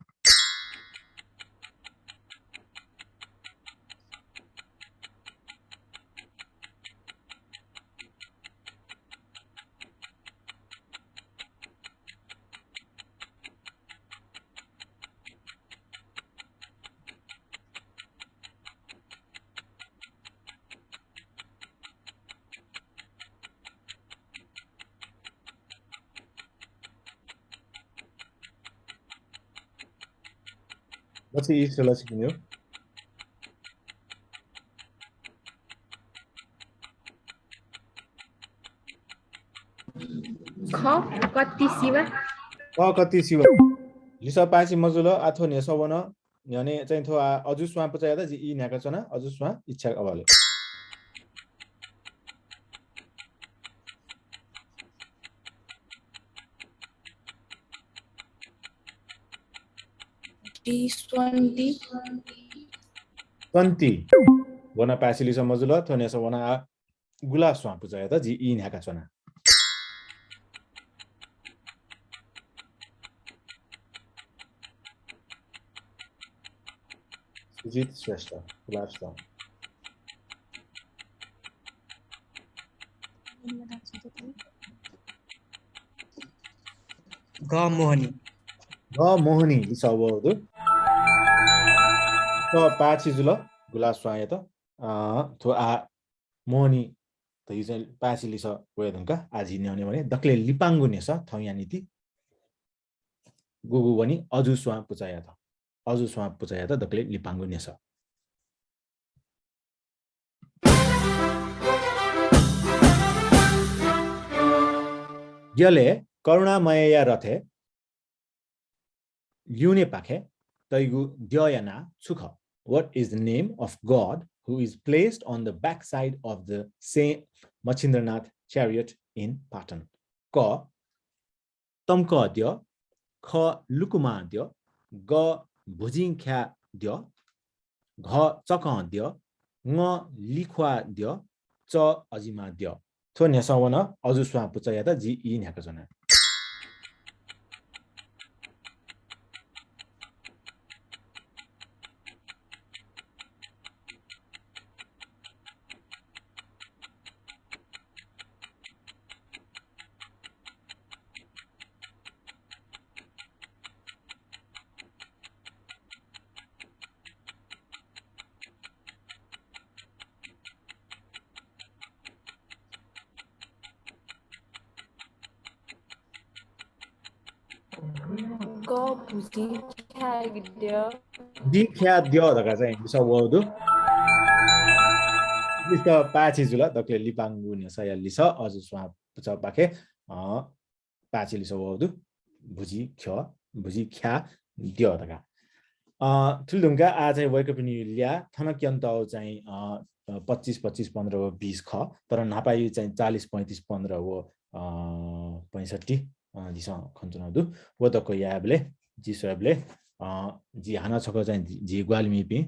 [SPEAKER 12] पछि इ सेला सिक्नु
[SPEAKER 8] ख कति शिवा
[SPEAKER 12] कति शिव लिसा पासी मजुल आथो नेस वन न्याने चाहिँ थो अजु स्वा पुचा या त जि इ न्याका छन अजु स्वा इच्छा अबले
[SPEAKER 8] D20.
[SPEAKER 12] 20 वना पासी लिसा मजुल थो नेस वना गुला स्वा पुचा या त जि इ न्याका छन सुजित श्रेष्ठ लास्ट
[SPEAKER 5] ग मोहनी
[SPEAKER 12] लिसा वदु त पाछि जुल गुला स्वा या त थो आ मोहनी त इ चाहिँ पाछि लिसा वेदनका आजि न्याउने भने दक्ले लिपाङ्गु नेस थौया नीति गुगु पनि अजु स्वा पुचा या त अजु स्वा पुचा या त दक्ले लिपाङ्गु नेस यले करुणामय या रथे युने पाखे तैगु द्ययना सुख what is the name of God who is placed on the back side of the same Machindranath chariot in Patan क तमक द्य ख लुकुमा द्य ग भुजिङख्या द्य घ चक द्य ङ लिख्वा द्य च अजिमा द्य थो नेसवन अजु स्वा पुचा या त जि इ न्याका छन दिख्या द्य धका चाहिँ लिसा वदु लिसा पाछि जुल दक्ले लिपाङ्गु नेसा या लिसा अजु स्वा पुचा पाखे पाछि लिसा वदु भुजी ख्या द्य धका थुलदुङका आ चाहिँ वैक पनि ल्या थनक्यन्त चाहिँ 25 25 15 20 ख तर नापाई चाहिँ 40 35 15 हो 65 दिशा खन्चनदु वदको याबले जिसबले जी हाना छक चाहिँ जी ग्वालमिपि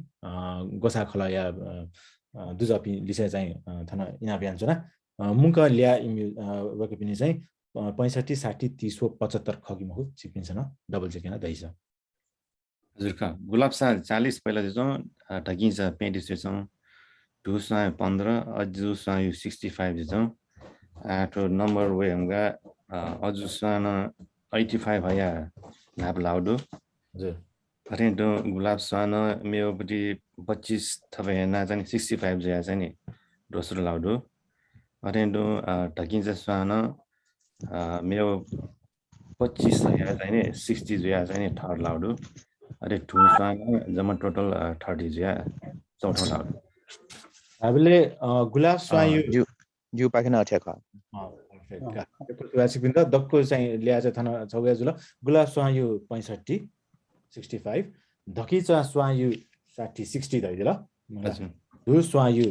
[SPEAKER 12] गोसा खलया दुजपि लिसे चाहिँ थन इनाबियान्चना मुंक ल्या इमि वकपिनि चाहिँ 65 60 30 75 खगिमहु चिपिन्छ न डबल चेक हैन दैछ
[SPEAKER 11] हजुर का गुलाब सा 40 पहिला दिन्छौँ ढकिन्छ 35 दिन्छौँ धुसा 15 अजुसा 65 दिन्छौँ आठो नम्बर वे हमगा अजुसा 85 भया लाभ लाउडो
[SPEAKER 12] हजुर
[SPEAKER 11] अरेन्डो गुलाब सानो मेयोपट्टि 25 थपे ना चाहिँ 65 जया चाहिँ नि दोस्रो लाउडो अरेन्डो ढकिन्छ सानो मेरो 25 जया चाहिँ नि 60 जया चाहिँ नि थर्ड लाउडो अरे ठुसानो जम्मा टोटल 30 जया चौथो लाउडो
[SPEAKER 12] हामीले गुलाब स्वायु
[SPEAKER 13] जु पाकिन अठ्याखा
[SPEAKER 12] वासिक बिन्दा दक्को चाहिँ ल्या चाहिँ थन छौया जुल गुलाब स्वायु 65 65 धकिचा स्वायु 60 60 दैदिल धु स्वायु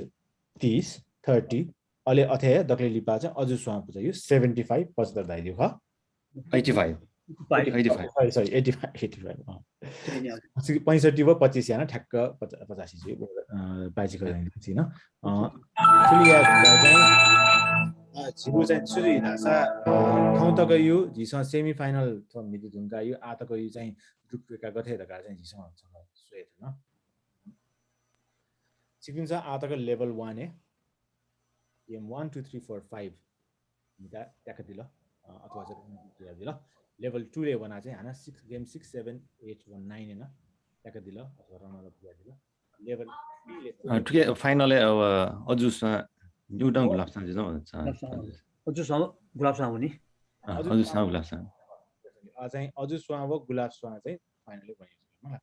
[SPEAKER 12] 30 30 अले अथे दक्ले लिपा चाहिँ अजु स्वायु पुजयो 75 75 दैदियो ख
[SPEAKER 11] 85 85
[SPEAKER 12] सरी 85 65 व 25 याना ठ्याक्क 85 चाहिँ पाइजिको छैन सुलिया चाहिँ छिबु चाहिँ सुरि नासा ठाउँ तक यो झिसँग सेमी फाइनल मिति जुनका यो आ तक यो चाहिँ रुपका गथे तका चाहिँ झिसँग सुए थिएन सिक्किन्छ आ तक लेभल 1 ए गेम 1 2 3 4 5 मिता ट्याक दिल अथवा चाहिँ दिल लेभल 2 ले बना चाहिँ हाना 6 गेम 6 7 8 1 9 हैन ट्याक दिल अथवा रनर अफ दिल लेभल 3 ले
[SPEAKER 11] ठिकै फाइनल अब अजुसा न्युटन गुलाबसँग दिन्छौँ
[SPEAKER 5] अजुसँग गुलाबसँग हुने
[SPEAKER 11] अजुसँग गुलाबसँग
[SPEAKER 12] चाहिँ अजुस्वा व गुलाबस्वा चाहिँ फाइनली बनियो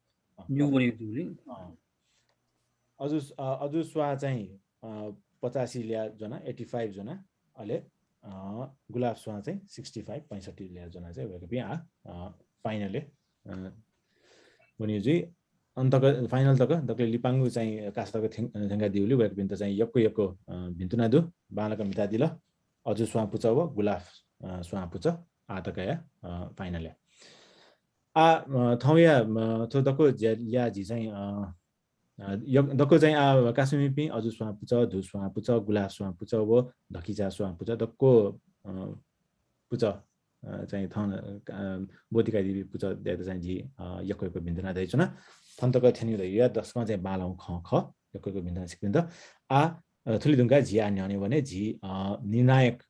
[SPEAKER 5] न्यू बनियो
[SPEAKER 12] अजुस्वा चाहिँ 85 ल्या जना 85 जना अहिले गुलाबस्वा चाहिँ 65 65 ल्या जना चाहिँ भएको बिहा फाइनली बनियो जी अन्तक फाइनल तक दक्ले लिपाङ्गु चाहिँ कास्तक थेंगा दिउली वेक बिन्त चाहिँ यक्को भिन्तुना दु बालक मिता दिल अजु स्वापुच व गुलाफ स्वापुच आतकया फाइनल आ थौया थो दको या जी चाहिँ दको चाहिँ आ कासमी पि अजु स्वापुच धु स्वापुच गुलाफ स्वापुच व धकिजा स्वापुच दको पुच चाहिँ थन बोतिका दिबी पुच देत चाहिँ जी यक्को भिन्तुना दैछन थन्तक थेन्यु दैया दशमा चाहिँ बालौ ख ख यक्को भिन्तुना सिकिन्छ आ थुलिदुङका झी आन्याउने भने झी निर्णायक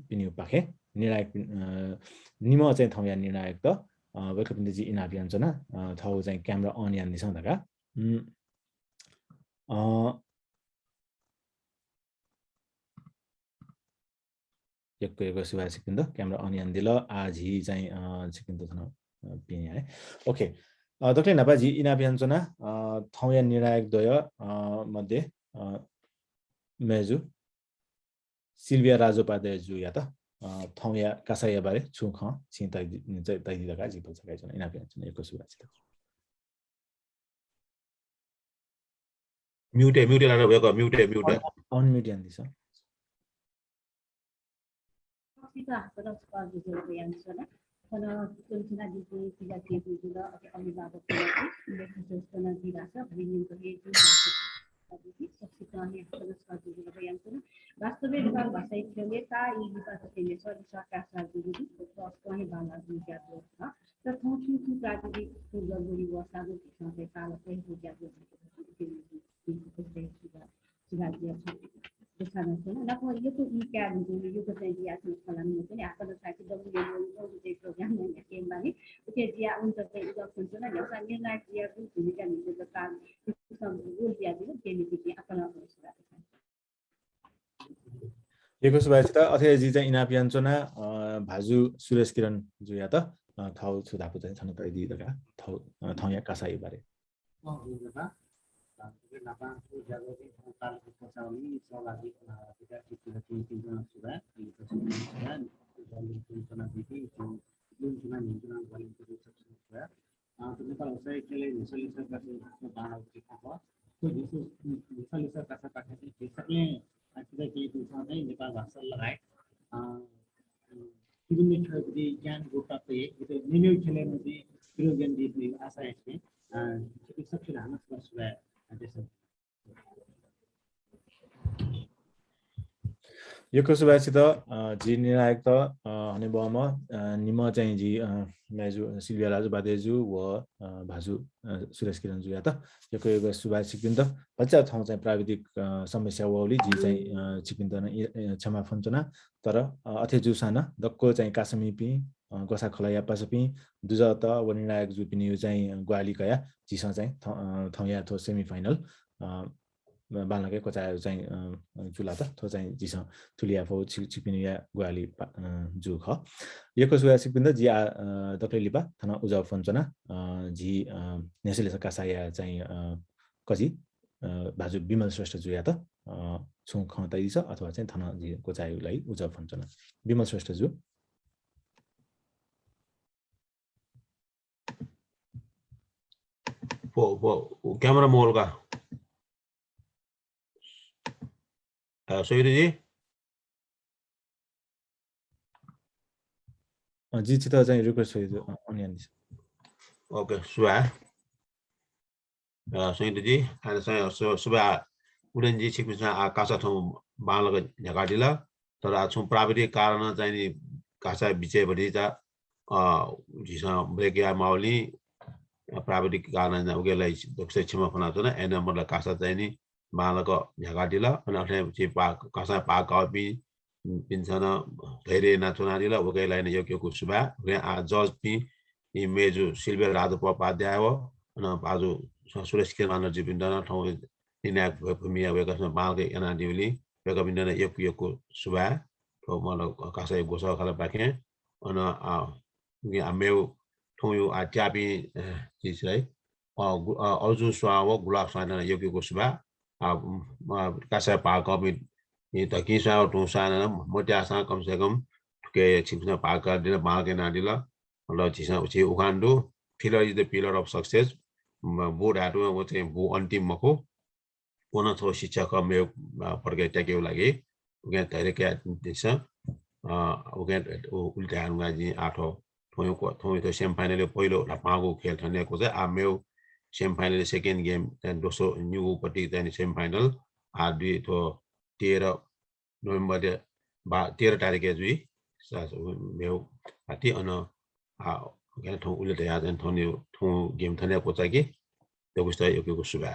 [SPEAKER 12] पिन्यु पाखे निर्णायक निम चाहिँ थौया निर्णायक त वेकपिन्द जी इनाबियान छ न थौ चाहिँ क्यामेरा अन यान दिसौ दका यक्को सिवा सिकिन्द क्यामेरा अन यान दिल आ झी चाहिँ सिकिन्द थन पिने है ओके दक्ले नपाजी इनाबियान छ न थौया निर्णायक द्वय मध्ये मेजु सिल्भिया राजोपाध्याय जु या त थौया कासाया बारे छु ख छिता तैदि दका जितो सकाइ छ इनाबियान छ एको सुवा छ
[SPEAKER 1] म्युटे लाना भएको म्युटे
[SPEAKER 12] अन म्युट यान दिस
[SPEAKER 9] वास्तविक भाषा इत्यादि ता ई विकास केले छ सरकार सार्वजनिक स्वास्थ्य बाला दुईटा छ त थौथु प्राकृतिक फुलगुडी वसादो सँगै कालो पनि बुझ्याको यो तो ई क्या यो तो चाहिँ दिया छ फलानु पनि आफले साथी डब्ल्युएमओ प्रोग्राम ने केम बानी उते दिया उन त चाहिँ इलेक्सन छ न एउटा निर्णय दिया को भूमिका मिल्छ त काम सब गोल दिया दियो केमिति आफला
[SPEAKER 12] एको सुवा छ त अथे जी चाहिँ इनापियान छ न भाजु सुरेश किरण जु या त थौ सुधापु चाहिँ छन तैदि दका थौ या कासाई बारे
[SPEAKER 14] नापाको जागृति तालको पचाउने सहभागी विद्यार्थी तीनजना सुधा नेपाल व्यवसाय केले नेपाल भाषा लगायत विभिन्न ज्ञान प्राप्त निर्णय खेलेमध्ये Kurugan di New Asa ini, cukup sekali anak sudah ada.
[SPEAKER 12] यो कसुबासित जी निर्णायक त हने बमा निम चाहिँ जी मेजु सिल्भिया राजु बादेजु व भाजु सुरेश किरण जु या त यो सुबा सिकिन त बच्चा ठाउँ चाहिँ प्राविधिक समस्या वौली जी चाहिँ सिकिन त क्षमा फन्चना तर अथे जुसाना दक्को चाहिँ कासमी पि गोसा खलाया पासपि दुज त व निर्णायक जु पिनि यो चाहिँ ग्वाली कया जिसा चाहिँ ठाउँ या थो सेमी फाइनल बालनकै कोचायो चाहिँ जुला त थो चाहिँ जिसा थुलिया फौ छिपिनिया ग्वाली जु ख यको सुया सिपिन्द जी दक्ले लिपा थना उजाउ फन्चना जी नेसले कासाया चाहिँ कजी बाजु विमल श्रेष्ठ जुया त छु खतै छ अथवा चाहिँ थना जी कोचायोलाई उजाउ फन्चना विमल श्रेष्ठ जु
[SPEAKER 1] क्यामेरा मोलका सोहिरी
[SPEAKER 12] जी चित चाहिँ रिक्वेस्ट सोहिरी अनियन
[SPEAKER 1] ओके सुबा सोहिरी जी अनि सुबा उडन जी छिपिसा कासा ठाउँ बालको झगाडिला तर छु प्राविधिक कारण चाहिँ नि कासा बिचे भरि त जिसा ब्रेक या माउली प्राविधिक कारण उगेलाई दक्ष क्षमा फना त न एन मतलब कासा चाहिँ नि बालको झगाडिला अनि अथे छि कासा पाक अपि पिन्छन धेरै नाचुनारिला उगेलाई न यो सुबा रे आ जज पि इमेजु सिल्भिया राजु उपाध्याय हो अनि बाजु सुरेश किरण जी पिन्दन ठाउँ निर्णायक भूमिया वेकसमा बालकै एनादिउली वेकबिन्दन यो सुबा तो मतलब कासा गोसा खाला बाके अनि मेउ ठाउँ यो आट्यापि चिज है अर्जुन स्वाव गुलाब साना यो सुबा कासा पाक अपि त किसा टुसाना मोट्यासा कम से कम के छिपना पाक दिन बालकै नादिला ल छिसा उछि उखान्डु filler is the pillar of success board हाटु म चाहिँ बो अन्तिम मको कोन थो शिक्षक मे पढ्के ट्याकेउ लागि उगे धेरै के दिस उगे उल्टा हानुगा जी आठो थोइ त सेम फाइनल पहिलो पागो खेल थनेको चाहिँ आ मेउ सेम फाइनल सेकेन्ड गेम त्यहाँ दोस्रो न्यू पट्टि त्यहाँ सेम फाइनल आ दुई थो 13 नोभेम्बर 13 तारिक जुई मेउ पार्टी अन ठाउँ उल्टा या थोनि गेम थनेको चाहिँ कि त्यो उस्ता यो सुबा